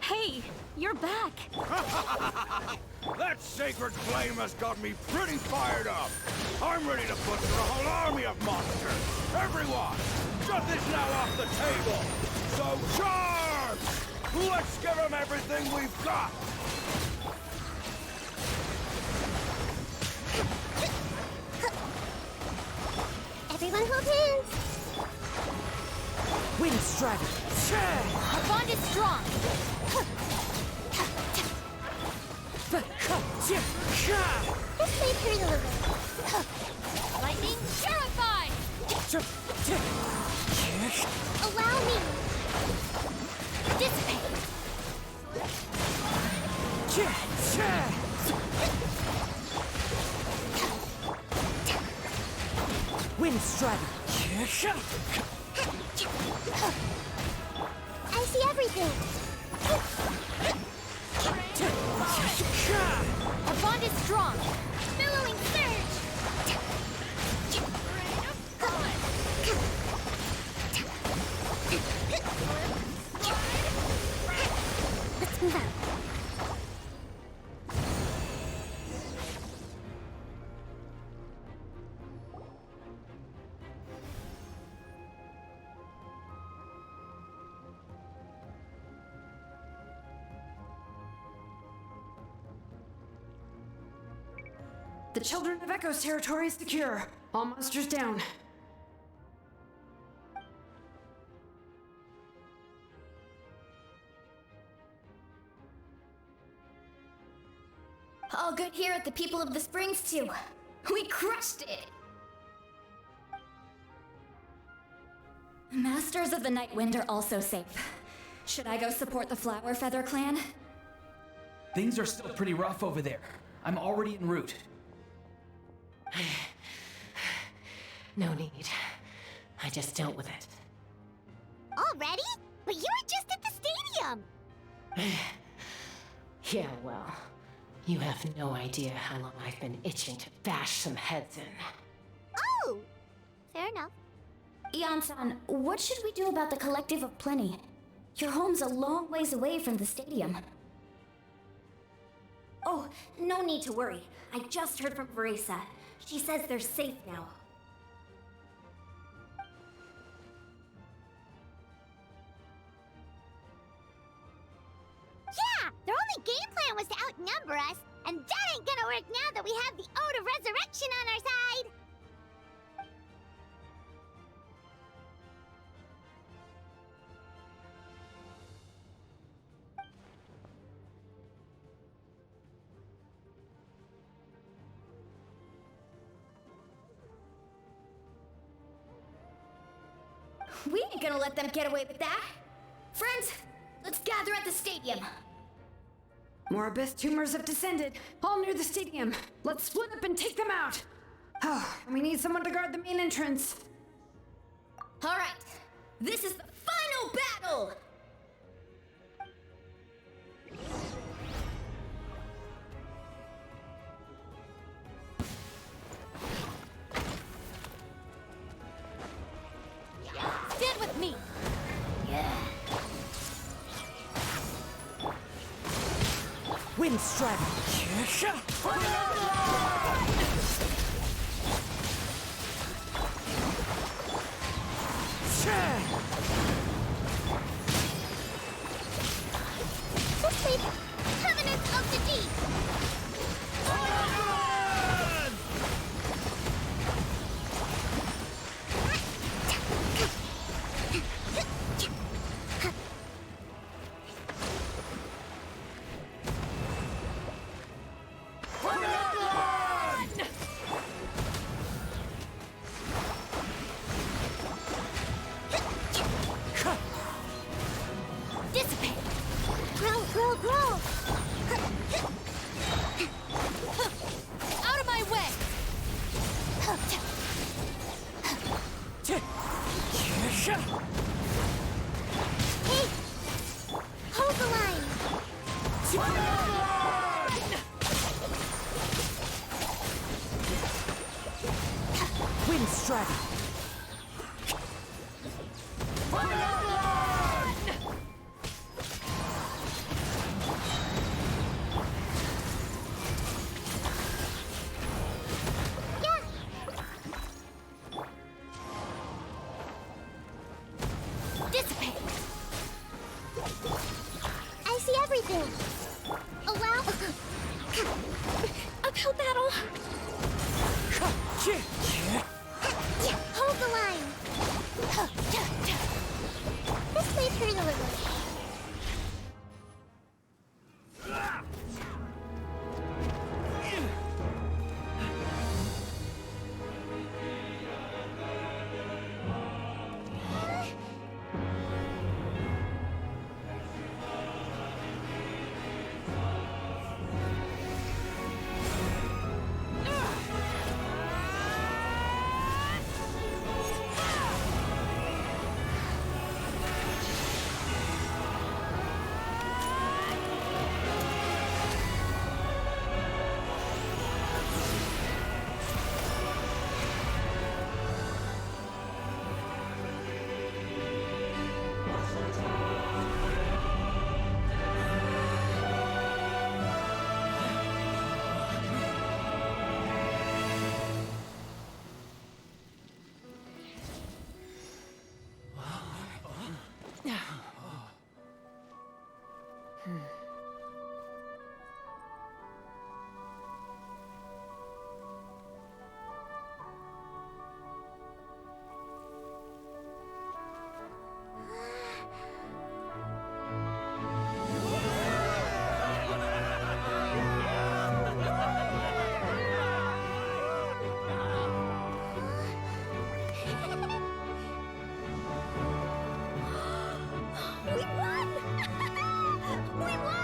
Hey, you're back! That sacred flame has got me pretty fired up! I'm ready to butcher a whole army of monsters! Everyone! Shut this now off the table! So charge! Let's give them everything we've got! Everyone hold hands! Wind Strider! Our bond is strong! This may hurt a little. Lightning terrified! Allow me! Dissipate! Wind Strider! I see everything! Our bond is strong! Billowing surge! Let's move out. The Children of Echo's territory is secure. All monsters down. All good here at the People of the Springs, too. We crushed it! Masters of the Night Wind are also safe. Should I go support the Flower Feather clan? Things are still pretty rough over there. I'm already en route. No need. I just dealt with it. Already? But you were just at the stadium! Yeah, well, you have no idea how long I've been itching to bash some heads in. Oh! Fair enough. Ian-san, what should we do about the Collective of Plenty? Your home's a long ways away from the stadium. Oh, no need to worry. I just heard from Veresa. She says they're safe now. Yeah! Their only game plan was to outnumber us, and that ain't gonna work now that we have the Ode of Resurrection on our side! We ain't gonna let them get away with that! Friends, let's gather at the stadium! More abyss tumors have descended, all near the stadium. Let's split up and take them out. Oh, and we need someone to guard the main entrance. Alright, this is the final battle! Stand with me! Wind Strider! This way, Covenant of the Deep! Hey! Hold the line! Wind Strider. Dissipate! I see everything! Allow... Uphill battle! Hold the line! This might hurt a little. We won! We won!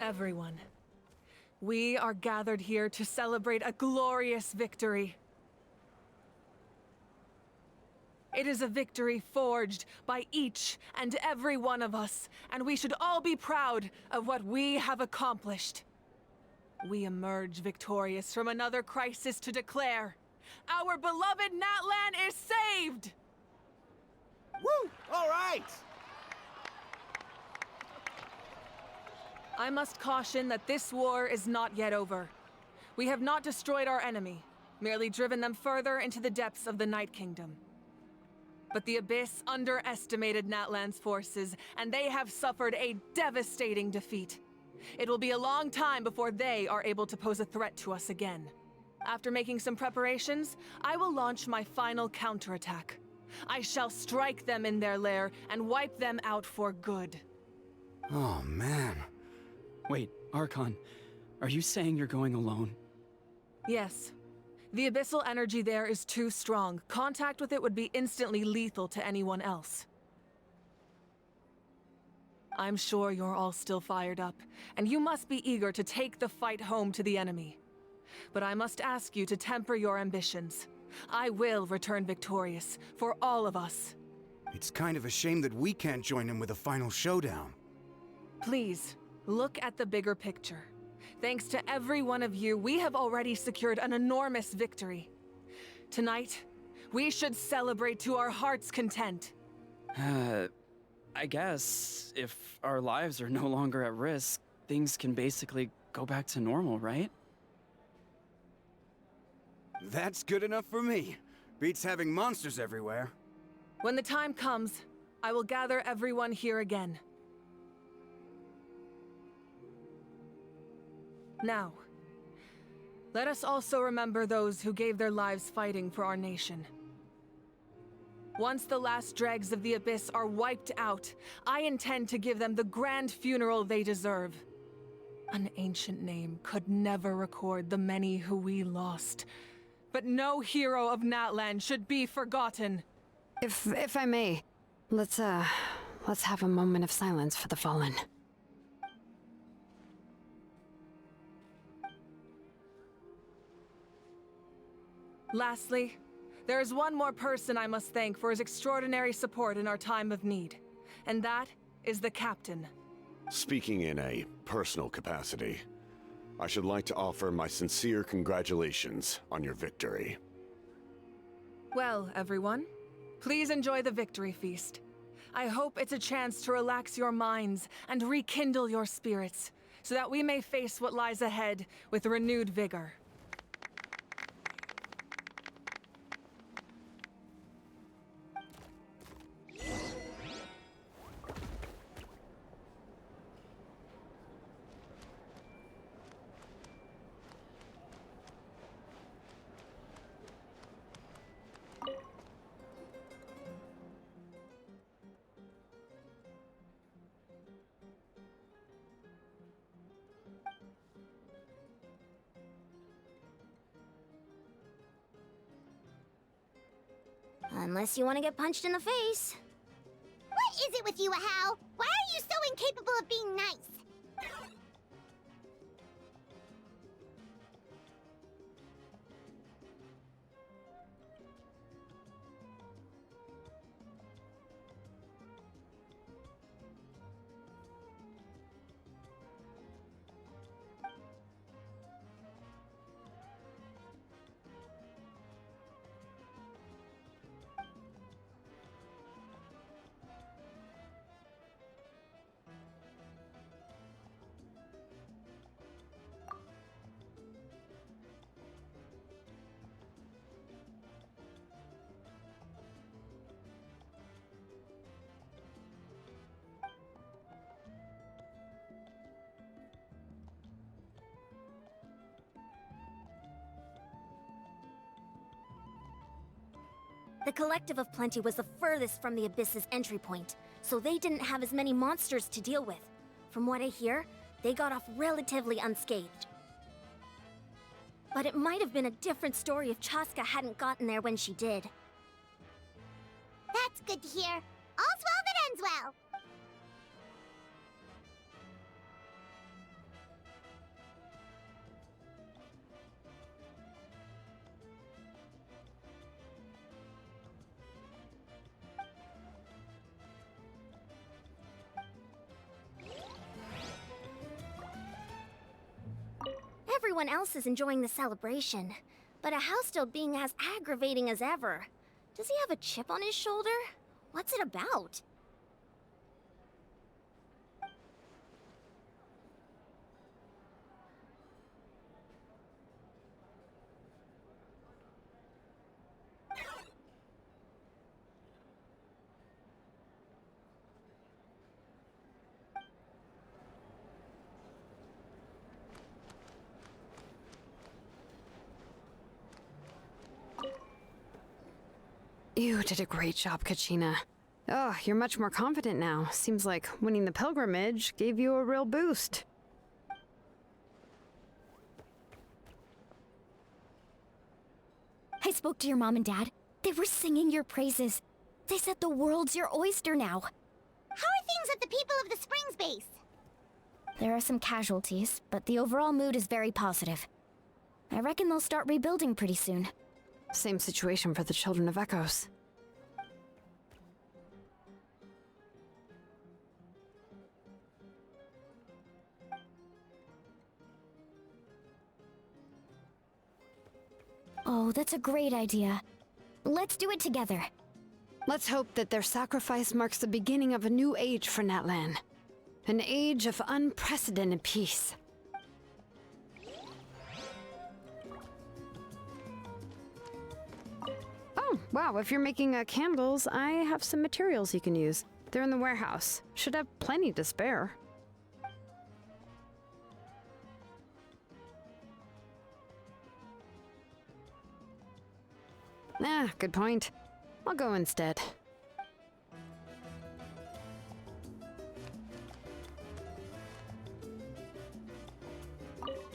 Everyone, we are gathered here to celebrate a glorious victory. It is a victory forged by each and every one of us, and we should all be proud of what we have accomplished. We emerge victorious from another crisis to declare, our beloved Natlan is saved! Woo! All right! I must caution that this war is not yet over. We have not destroyed our enemy, merely driven them further into the depths of the Night Kingdom. But the Abyss underestimated Natlan's forces, and they have suffered a devastating defeat. It will be a long time before they are able to pose a threat to us again. After making some preparations, I will launch my final counterattack. I shall strike them in their lair and wipe them out for good. Oh, man. Wait, Archon, are you saying you're going alone? Yes. The abyssal energy there is too strong. Contact with it would be instantly lethal to anyone else. I'm sure you're all still fired up, and you must be eager to take the fight home to the enemy. But I must ask you to temper your ambitions. I will return victorious, for all of us. It's kind of a shame that we can't join him with a final showdown. Please, look at the bigger picture. Thanks to every one of you, we have already secured an enormous victory. Tonight, we should celebrate to our heart's content. I guess if our lives are no longer at risk, things can basically go back to normal, right? That's good enough for me. Beats having monsters everywhere. When the time comes, I will gather everyone here again. Now, Let us also remember those who gave their lives fighting for our nation. Once the last dregs of the Abyss are wiped out, I intend to give them the grand funeral they deserve. An ancient name could never record the many who we lost, but no hero of Natlan should be forgotten. If I may, let's have a moment of silence for the fallen. Lastly, there is one more person I must thank for his extraordinary support in our time of need, and that is the Captain. Speaking in a personal capacity, I should like to offer my sincere congratulations on your victory. Well, everyone, please enjoy the victory feast. I hope it's a chance to relax your minds and rekindle your spirits, so that we may face what lies ahead with renewed vigor. Unless you want to get punched in the face. What is it with you, Ahau? Why are you so incapable of being nice? The Collective of Plenty was the furthest from the Abyss's entry point, so they didn't have as many monsters to deal with. From what I hear, they got off relatively unscathed. But it might have been a different story if Chaska hadn't gotten there when she did. That's good to hear. All's well that ends well. Everyone else is enjoying the celebration, but Ahau's still being as aggravating as ever. Does he have a chip on his shoulder? What's it about? You did a great job, Kachina. Oh, you're much more confident now. Seems like winning the pilgrimage gave you a real boost. I spoke to your mom and dad. They were singing your praises. They said the world's your oyster now. How are things at the People of the Springs base? There are some casualties, but the overall mood is very positive. I reckon they'll start rebuilding pretty soon. Same situation for the Children of Echoes. Oh, that's a great idea. Let's do it together. Let's hope that their sacrifice marks the beginning of a new age for Natlan. An age of unprecedented peace. Oh, wow, if you're making candles, I have some materials you can use. They're in the warehouse. Should have plenty to spare. Good point. I'll go instead.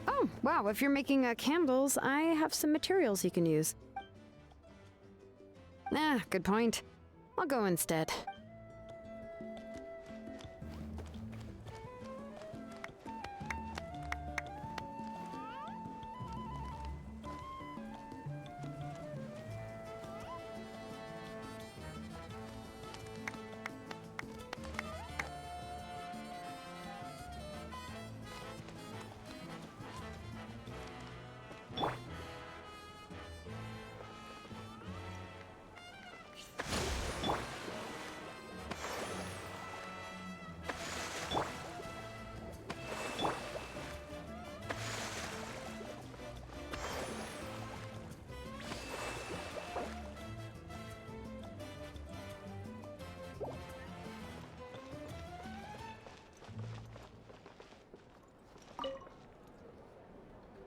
Oh, wow, if you're making candles, I have some materials you can use. Good point. I'll go instead.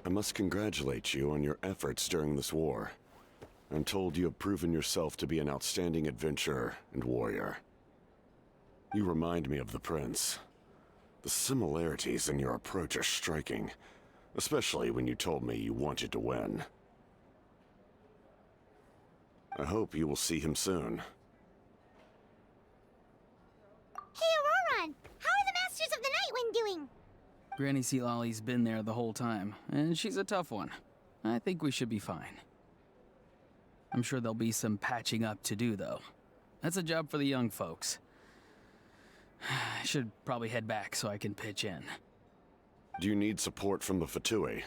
I must congratulate you on your efforts during this war. I'm told you have proven yourself to be an outstanding adventurer and warrior. You remind me of the Prince. The similarities in your approach are striking, especially when you told me you wanted to win. I hope you will see him soon. Hey, Auroron! How are the Masters of the Nightwind doing? Granny Sealolly's been there the whole time, and she's a tough one. I think we should be fine. I'm sure there'll be some patching up to do, though. That's a job for the young folks. I should probably head back so I can pitch in. Do you need support from the Fatui?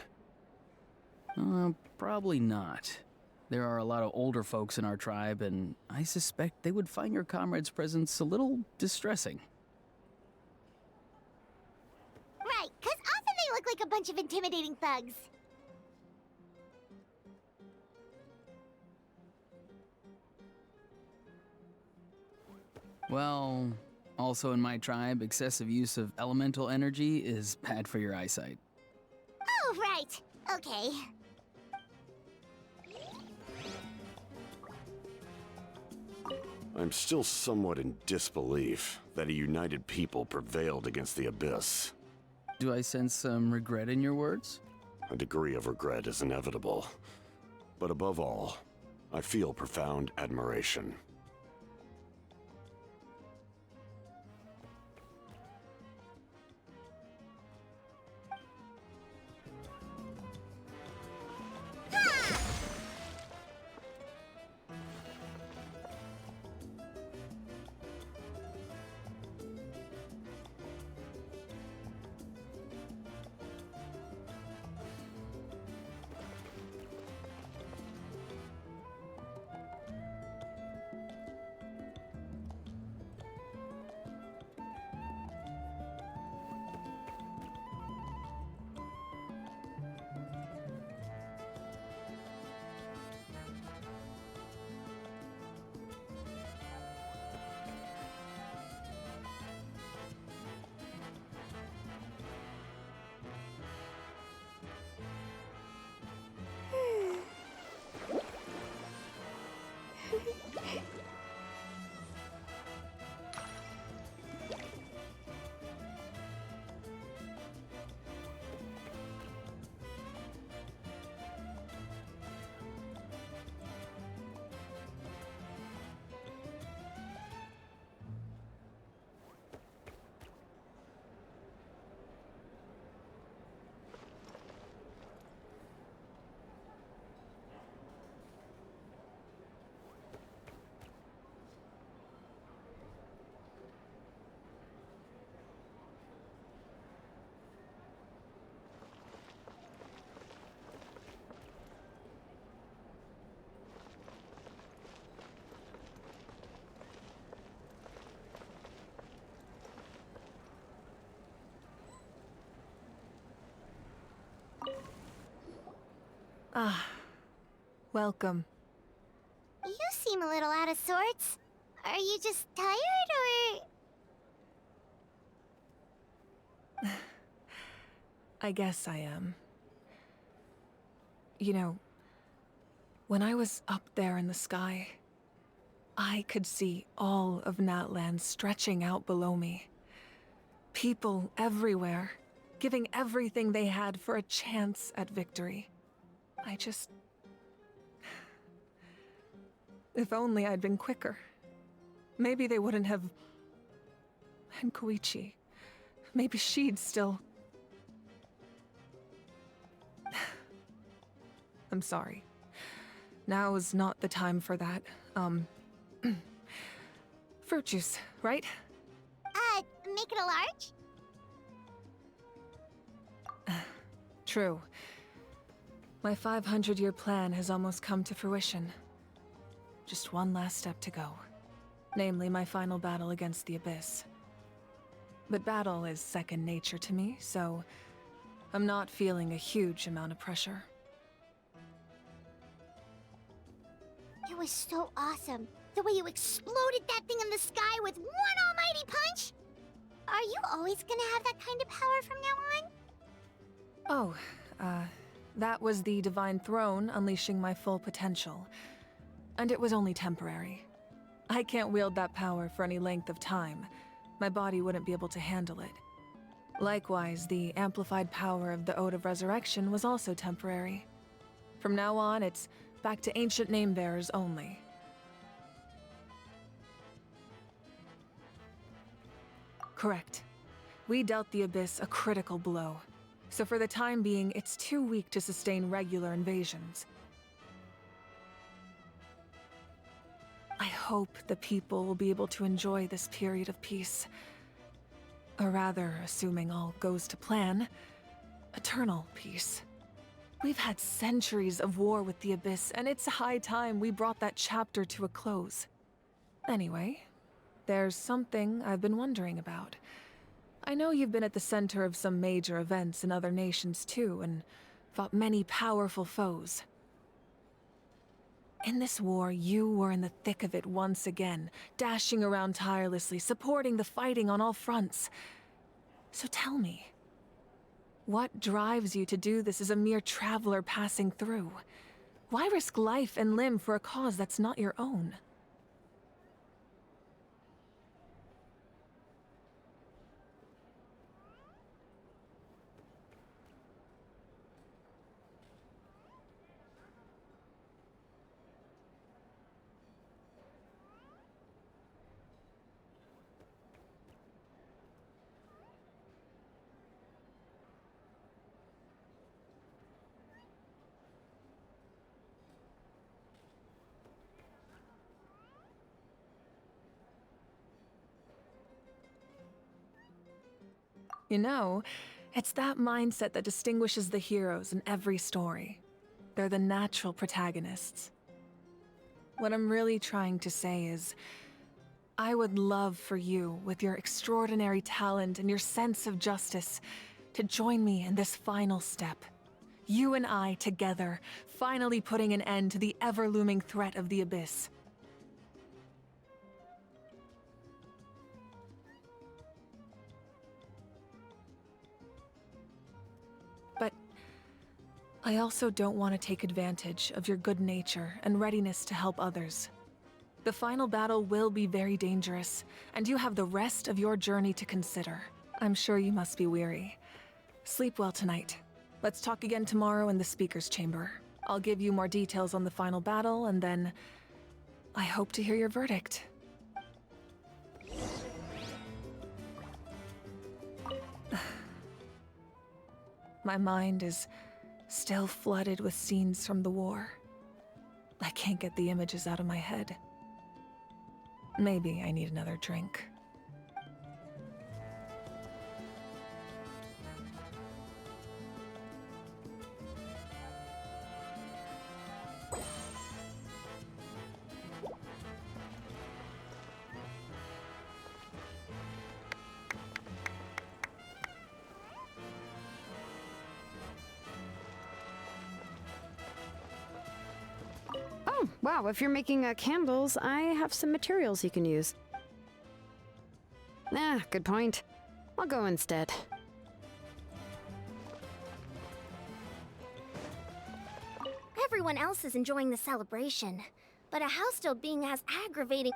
Probably not. There are a lot of older folks in our tribe, and I suspect they would find your comrade's presence a little distressing. Right, 'cause often they look like a bunch of intimidating thugs. Well, also in my tribe, excessive use of elemental energy is bad for your eyesight. Oh, right. Okay. I'm still somewhat in disbelief that a united people prevailed against the Abyss. Do I sense some regret in your words? A degree of regret is inevitable. But above all, I feel profound admiration. Ah, welcome. You seem a little out of sorts. Are you just tired, or...? I guess I am. You know, When I was up there in the sky, I could see all of Natlan stretching out below me. People everywhere, giving everything they had for a chance at victory. If only I'd been quicker. Maybe they wouldn't have... And Koichi, maybe she'd still... I'm sorry. Now is not the time for that. Fruit juice, right? Make it a large? True. My 500-year plan has almost come to fruition. Just one last step to go. Namely, my final battle against the Abyss. But battle is second nature to me, so I'm not feeling a huge amount of pressure. It was so awesome. The way you exploded that thing in the sky with one almighty punch! Are you always gonna have that kind of power from now on? Oh, that was the Divine Throne unleashing my full potential. And it was only temporary. I can't wield that power for any length of time. My body wouldn't be able to handle it. Likewise, the amplified power of the Ode of Resurrection was also temporary. From now on, it's back to ancient name-bearers only. Correct. We dealt the Abyss a critical blow. So for the time being, it's too weak to sustain regular invasions. I hope the people will be able to enjoy this period of peace. Or rather, assuming all goes to plan, eternal peace. We've had centuries of war with the Abyss, and it's high time we brought that chapter to a close. Anyway, there's something I've been wondering about. I know you've been at the center of some major events in other nations too, and fought many powerful foes. In this war, you were in the thick of it once again, dashing around tirelessly, supporting the fighting on all fronts. So tell me, what drives you to do this as a mere traveler passing through? Why risk life and limb for a cause that's not your own? You know, it's that mindset that distinguishes the heroes in every story. They're the natural protagonists. What I'm really trying to say is, I would love for you, with your extraordinary talent and your sense of justice, to join me in this final step. You and I together, finally putting an end to the ever-looming threat of the Abyss. But I also don't want to take advantage of your good nature and readiness to help others. The final battle will be very dangerous, and you have the rest of your journey to consider. I'm sure you must be weary. Sleep well tonight. Let's talk again tomorrow in the speaker's chamber. I'll give you more details on the final battle, and then I hope to hear your verdict. My mind is still flooded with scenes from the war. I can't get the images out of my head. Maybe I need another drink. Oh, wow, if you're making candles, I have some materials you can use. Ah, good point. I'll go instead. everyone else is enjoying the celebration, but a house-still being as aggravating.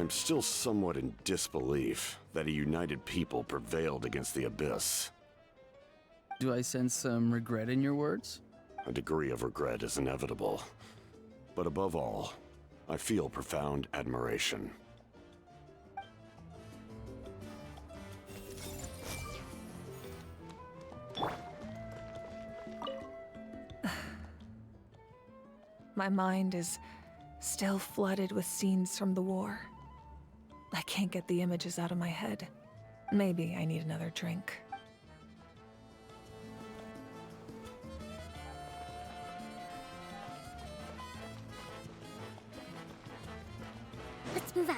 I'm still somewhat in disbelief that a united people prevailed against the Abyss. Do I sense some regret in your words? A degree of regret is inevitable. But above all, I feel profound admiration. My mind is still flooded with scenes from the war. I can't get the images out of my head. Maybe I need another drink. Let's move out.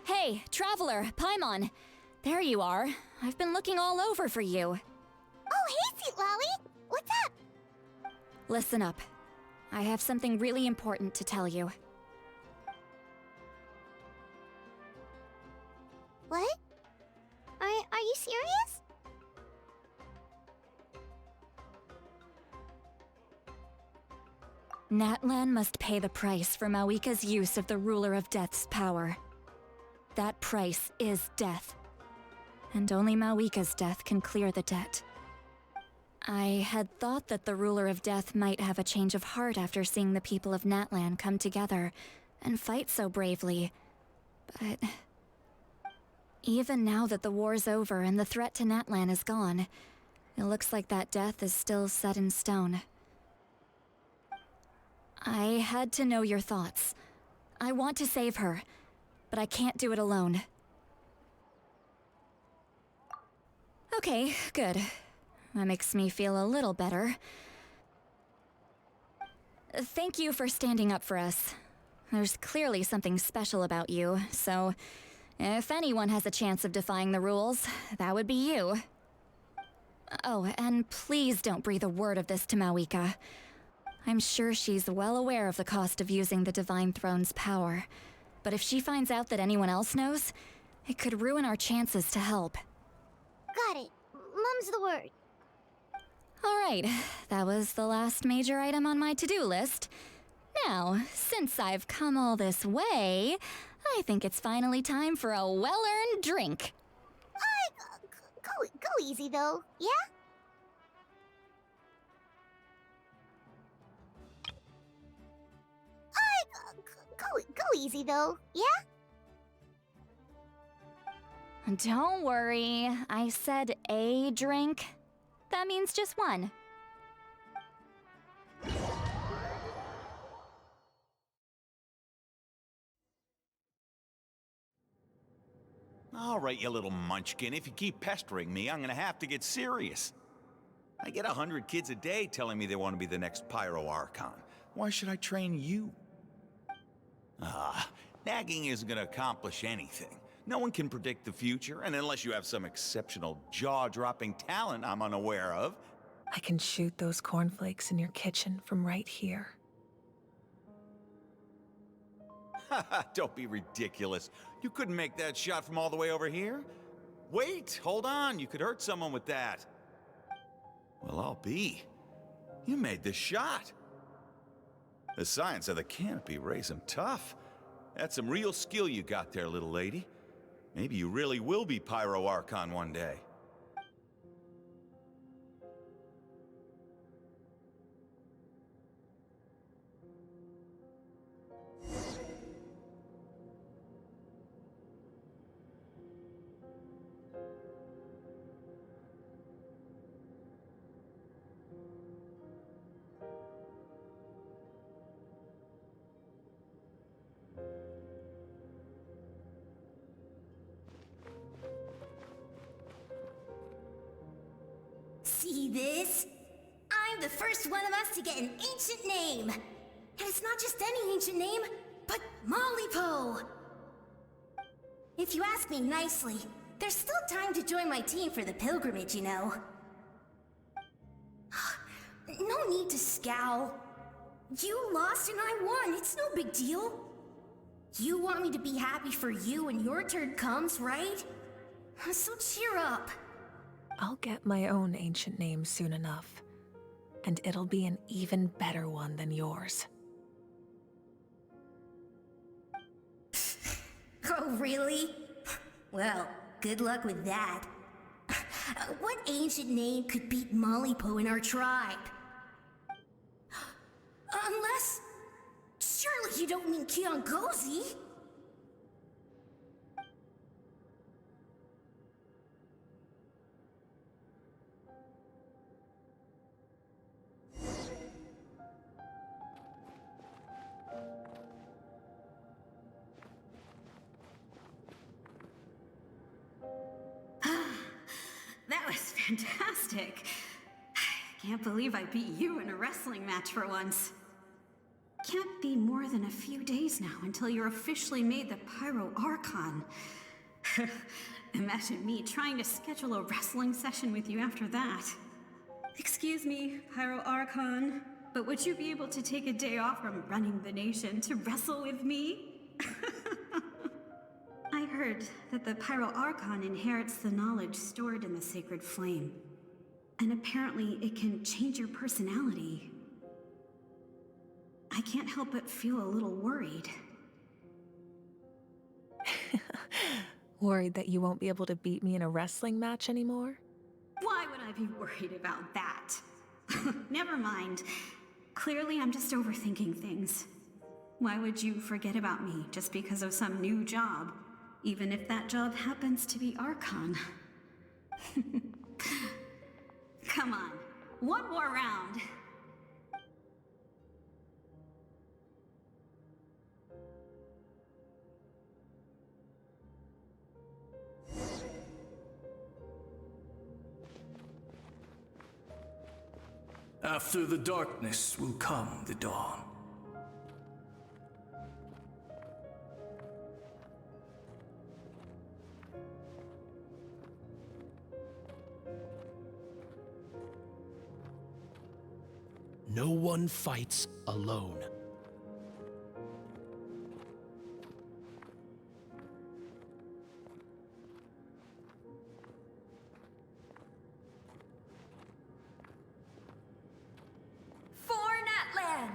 Hey, Traveler, Paimon. There you are. I've been looking all over for you. Oh, hey, Sweet Lolly! What's up? Listen up. I have something really important to tell you. What? Are you serious? Natlan must pay the price for Mawika's use of the Ruler of Death's power. That price is death. And only Mawika's death can clear the debt. I had thought that the Ruler of Death might have a change of heart after seeing the people of Natlan come together and fight so bravely. But even now that the war's over and the threat to Natlan is gone, it looks like that death is still set in stone. I had to know your thoughts. I want to save her, but I can't do it alone. Okay, good. That makes me feel a little better. Thank you for standing up for us. There's clearly something special about you, so if anyone has a chance of defying the rules, that would be you. Oh, and please don't breathe a word of this to Mawika. I'm sure she's well aware of the cost of using the Divine Throne's power. But if she finds out that anyone else knows, it could ruin our chances to help. Got it. Mum's the word. Alright, that was the last major item on my to-do list. Now, since I've come all this way, I think it's finally time for a well-earned drink. Go easy, though, yeah? Go easy, though, yeah? Don't worry, I said a drink. That means just one. All right, you little munchkin. If you keep pestering me, I'm gonna have to get serious. I get 100 kids a day telling me they want to be the next Pyro Archon. Why should I train you? Nagging isn't gonna accomplish anything. No one can predict the future, and unless you have some exceptional jaw-dropping talent I'm unaware of... I can shoot those cornflakes in your kitchen from right here. Don't be ridiculous. You couldn't make that shot from all the way over here? Wait, hold on. You could hurt someone with that. Well, I'll be. You made the shot. The science of the canopy raised him tough. That's some real skill you got there, little lady. Maybe you really will be Pyro Archon one day. see this? I'm the first one of us to get an ancient name. And it's not just any ancient name, but Mollypo. If you ask me nicely, there's still time to join my team for the pilgrimage, you know. No need to scowl. You lost and I won, it's no big deal. You want me to be happy for you when your turn comes, right? So cheer up. I'll get my own ancient name soon enough. And it'll be an even better one than yours. Oh, really? Well, good luck with that. What ancient name could beat Mollypo in our tribe? Unless... surely you don't mean Kiangozi? That was fantastic. Can't believe I beat you in a wrestling match for once. Can't be more than a few days now until you're officially made the Pyro Archon. Imagine me trying to schedule a wrestling session with you after that. Excuse me, Pyro Archon, but would you be able to take a day off from running the nation to wrestle with me? I heard that the Pyro Archon inherits the knowledge stored in the sacred flame. And apparently it can change your personality. I can't help but feel a little worried. Worried that you won't be able to beat me in a wrestling match anymore? Why would I be worried about that? Never mind. Clearly I'm just overthinking things. Why would you forget about me just because of some new job? Even if that job happens to be Archon. Come on, one more round. After the darkness will come the dawn. No one fights alone. For Natlan!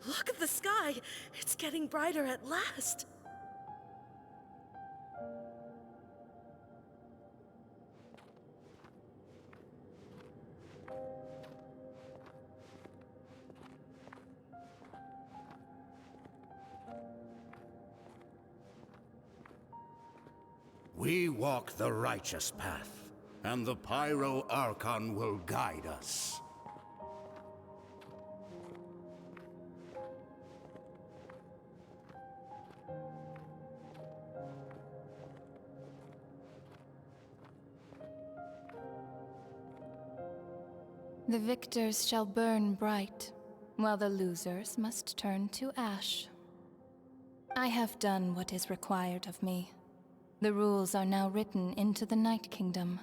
Look at the sky! It's getting brighter at last! We walk the righteous path, and the Pyro Archon will guide us. The victors shall burn bright, while the losers must turn to ash. I have done what is required of me. The rules are now written into the Night Kingdom,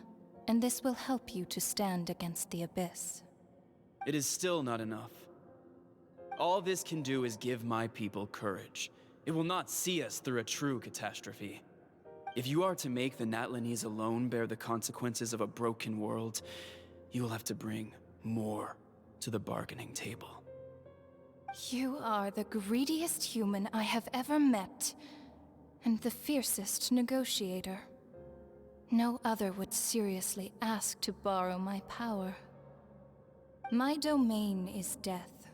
and this will help you to stand against the Abyss. It is still not enough. All this can do is give my people courage. It will not see us through a true catastrophe. If you are to make the Natlanese alone bear the consequences of a broken world, you will have to bring more to the bargaining table. You are the greediest human I have ever met, and the fiercest negotiator. No other would seriously ask to borrow my power. My domain is death,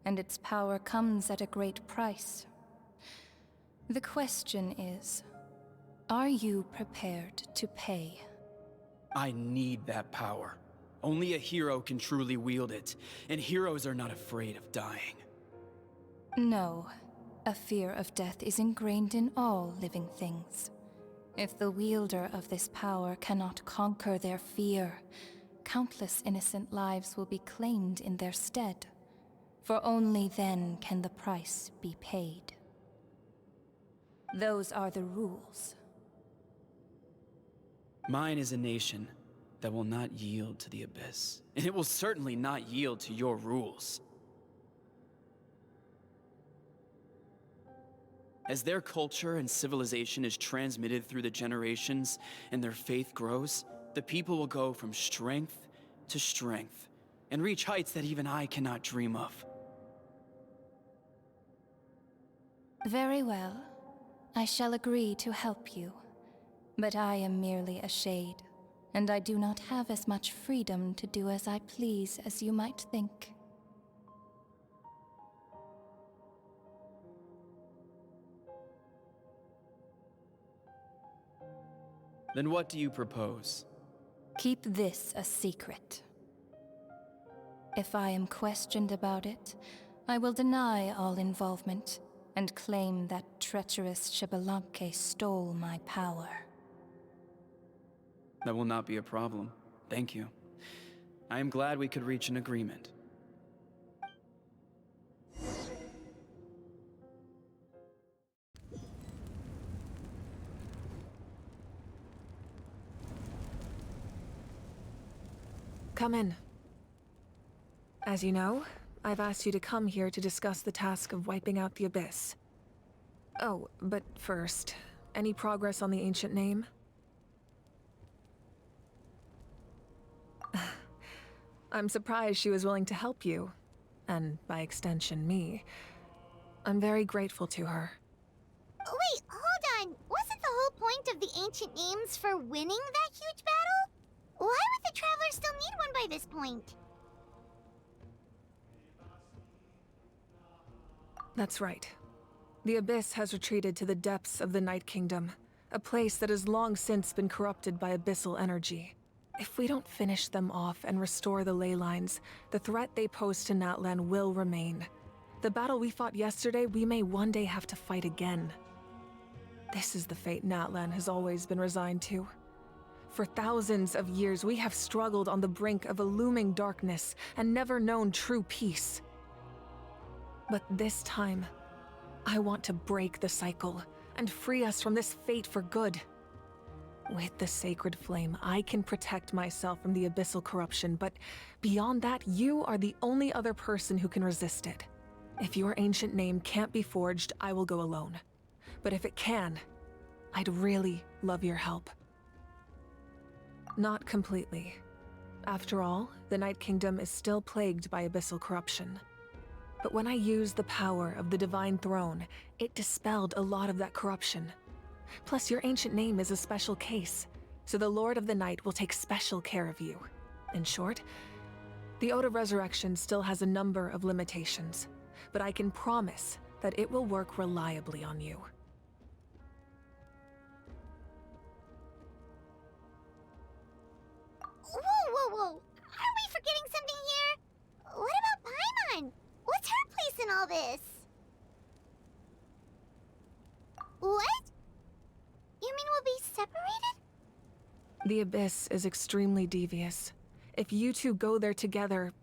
and its power comes at a great price. The question is, are you prepared to pay? I need that power. Only a hero can truly wield it, and heroes are not afraid of dying. No. A fear of death is ingrained in all living things. If the wielder of this power cannot conquer their fear, countless innocent lives will be claimed in their stead. For only then can the price be paid. Those are the rules. Mine is a nation that will not yield to the Abyss, and it will certainly not yield to your rules. As their culture and civilization is transmitted through the generations and their faith grows, the people will go from strength to strength and reach heights that even I cannot dream of. Very well. I shall agree to help you. But I am merely a shade, and I do not have as much freedom to do as I please as you might think. Then what do you propose? Keep this a secret. If I am questioned about it, I will deny all involvement and claim that treacherous Xbalanque stole my power. That will not be a problem. Thank you. I am glad we could reach an agreement. Come in. As you know, I've asked you to come here to discuss the task of wiping out the Abyss. Oh, but first, any progress on the ancient name? I'm surprised she was willing to help you, and by extension, me. I'm very grateful to her. Wait, hold on. Wasn't the whole point of the ancient names for winning that huge battle? Why would the Travelers still need one by this point? That's right. The Abyss has retreated to the depths of the Night Kingdom, a place that has long since been corrupted by abyssal energy. If we don't finish them off and restore the ley lines, the threat they pose to Natlan will remain. The battle we fought yesterday, we may one day have to fight again. This is the fate Natlan has always been resigned to. For thousands of years, we have struggled on the brink of a looming darkness and never known true peace. But this time, I want to break the cycle and free us from this fate for good. With the sacred flame, I can protect myself from the abyssal corruption, but beyond that, you are the only other person who can resist it. If your ancient name can't be forged, I will go alone. But if it can, I'd really love your help. Not completely. After all, the Night Kingdom is still plagued by abyssal corruption. But when I used the power of the Divine Throne, it dispelled a lot of that corruption. Plus, your ancient name is a special case, so the Lord of the Night will take special care of you. In short, the Ode of Resurrection still has a number of limitations, but I can promise that it will work reliably on you. Whoa! Aren't we forgetting something here? What about Paimon? What's her place in all this? What? You mean we'll be separated? The Abyss is extremely devious. If you two go there together,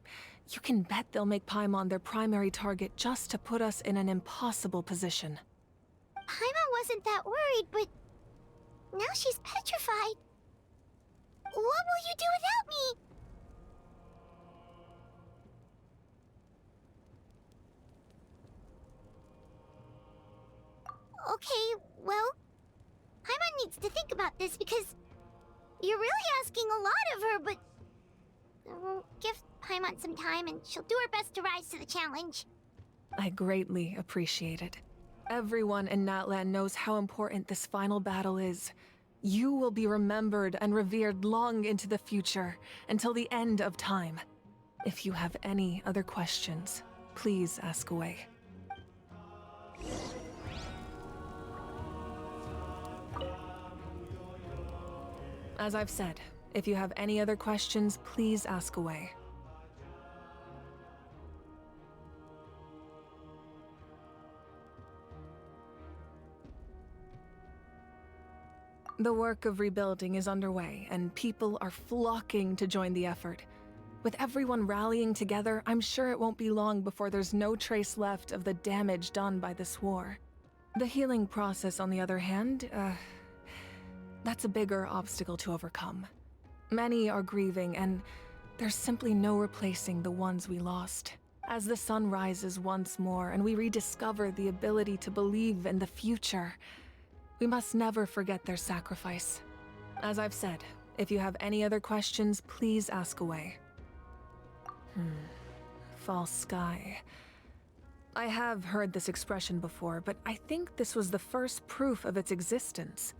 you can bet they'll make Paimon their primary target just to put us in an impossible position. Paimon wasn't that worried, but now she's petrified. What will you do without me? Okay, well, Paimon needs to think about this because you're really asking a lot of her, but we'll give Paimon some time and she'll do her best to rise to the challenge. I greatly appreciate it. Everyone in Natlan knows how important this final battle is. You will be remembered and revered long into the future, until the end of time. If you have any other questions, please ask away. As I've said, if you have any other questions, please ask away. The work of rebuilding is underway, and people are flocking to join the effort. With everyone rallying together, I'm sure it won't be long before there's no trace left of the damage done by this war. The healing process, on the other hand, that's a bigger obstacle to overcome. Many are grieving, and there's simply no replacing the ones we lost. As the sun rises once more and we rediscover the ability to believe in the future, we must never forget their sacrifice. As I've said, if you have any other questions, please ask away. False sky. I have heard this expression before, but I think this was the first proof of its existence.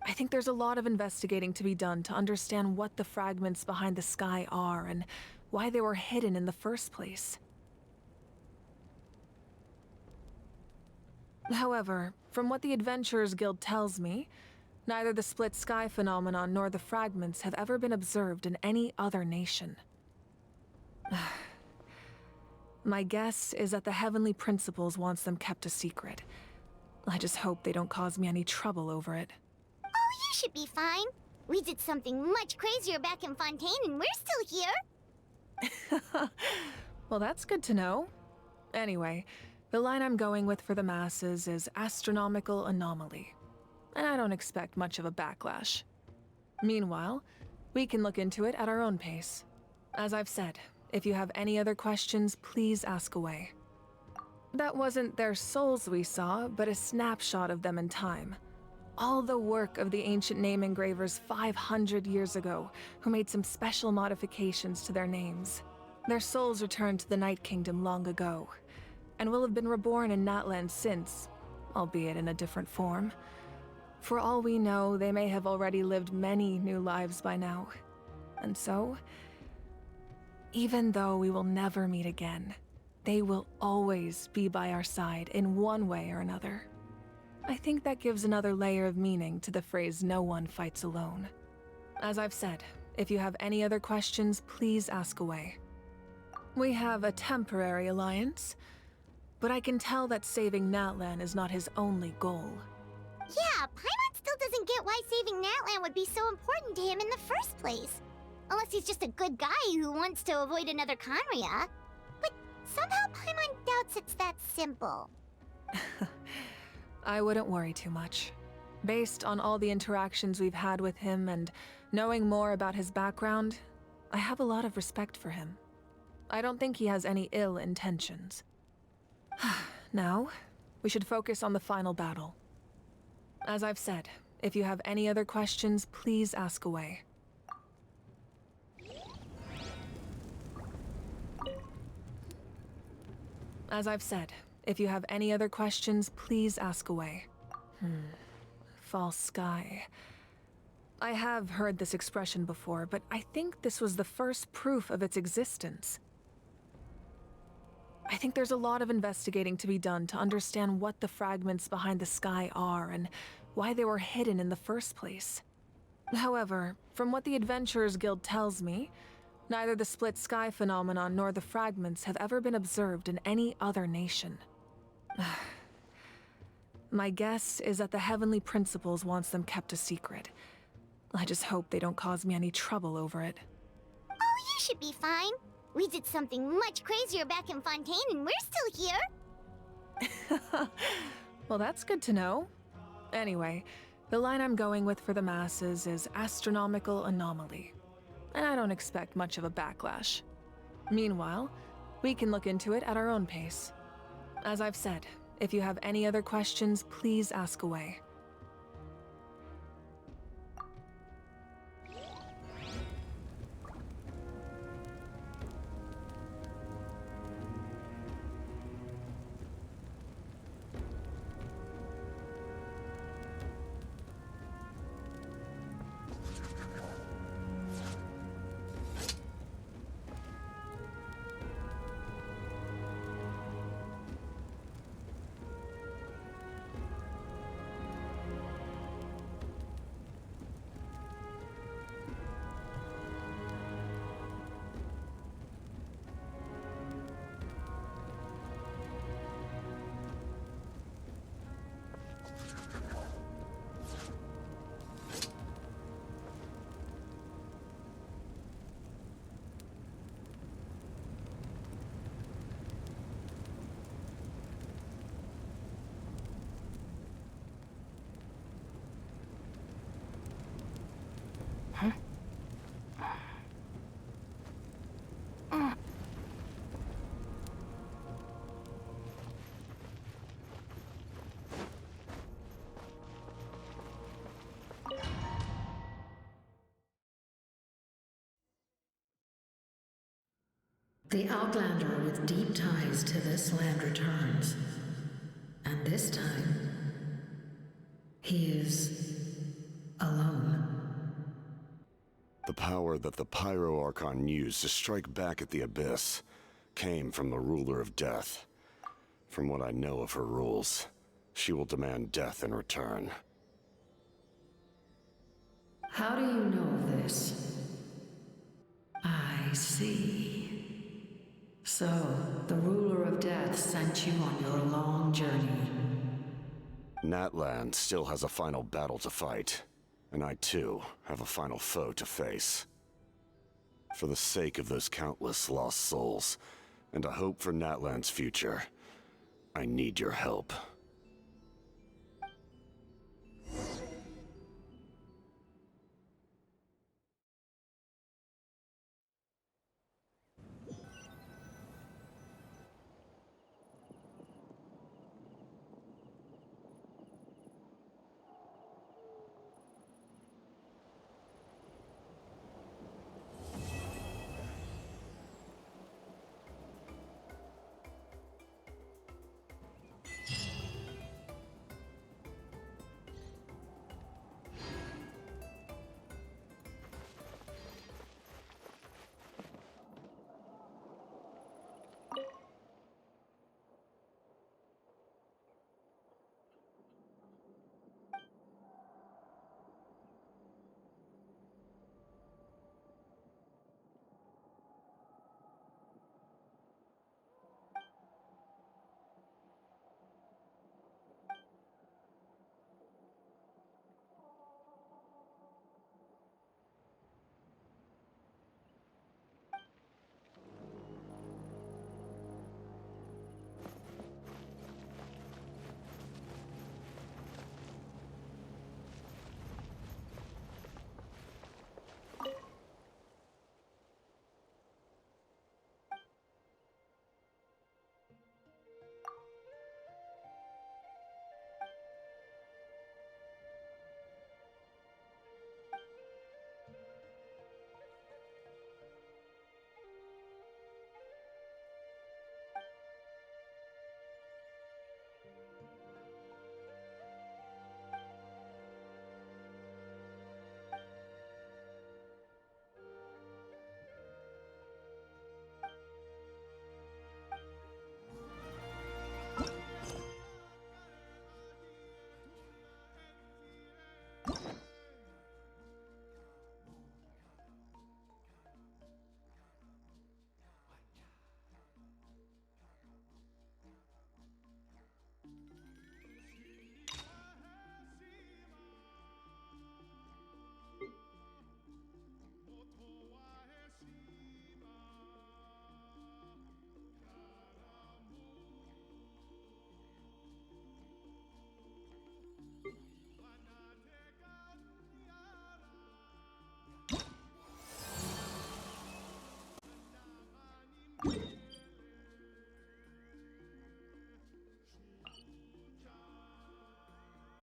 I think there's a lot of investigating to be done to understand what the fragments behind the sky are and why they were hidden in the first place. However, from what the Adventurers Guild tells me, neither the split sky phenomenon nor the fragments have ever been observed in any other nation. My guess is that the Heavenly Principles wants them kept a secret. I just hope they don't cause me any trouble over it. Oh, you should be fine. We did something much crazier back in Fontaine and we're still here. Well, that's good to know. Anyway, the line I'm going with for the masses is astronomical anomaly, and I don't expect much of a backlash. Meanwhile, we can look into it at our own pace. As I've said, if you have any other questions, please ask away. That wasn't their souls we saw, but a snapshot of them in time. All the work of the ancient name engravers 500 years ago, who made some special modifications to their names. Their souls returned to the Night Kingdom long ago, and will have been reborn in Natlan since, albeit in a different form. For all we know, they may have already lived many new lives by now. And so, even though we will never meet again, they will always be by our side in one way or another. I think that gives another layer of meaning to the phrase "no one fights alone." As I've said, if you have any other questions, please ask away. We have a temporary alliance, but I can tell that saving Natlan is not his only goal. Yeah, Paimon still doesn't get why saving Natlan would be so important to him in the first place. Unless he's just a good guy who wants to avoid another Conria. But somehow Paimon doubts it's that simple. I wouldn't worry too much. Based on all the interactions we've had with him and knowing more about his background, I have a lot of respect for him. I don't think he has any ill intentions. Now, we should focus on the final battle. As I've said, if you have any other questions, please ask away. As I've said, if you have any other questions, please ask away. False sky. I have heard this expression before, but I think this was the first proof of its existence. I think there's a lot of investigating to be done to understand what the fragments behind the sky are and why they were hidden in the first place. However, from what the Adventurers Guild tells me, neither the split sky phenomenon nor the fragments have ever been observed in any other nation. My guess is that the Heavenly Principles wants them kept a secret. I just hope they don't cause me any trouble over it. Oh, you should be fine. We did something much crazier back in Fontaine and we're still here. Well, that's good to know. Anyway, the line I'm going with for the masses is astronomical anomaly, and I don't expect much of a backlash. Meanwhile, we can look into it at our own pace. As I've said, if you have any other questions, please ask away. The Outlander with deep ties to this land returns. And this time, he is alone. The power that the Pyro Archon used to strike back at the Abyss came from the Ruler of Death. From what I know of her rules, she will demand death in return. How do you know this? I see. So, the Ruler of Death sent you on your long journey. Natlan still has a final battle to fight, and I too have a final foe to face. For the sake of those countless lost souls, and a hope for Natlan's future, I need your help.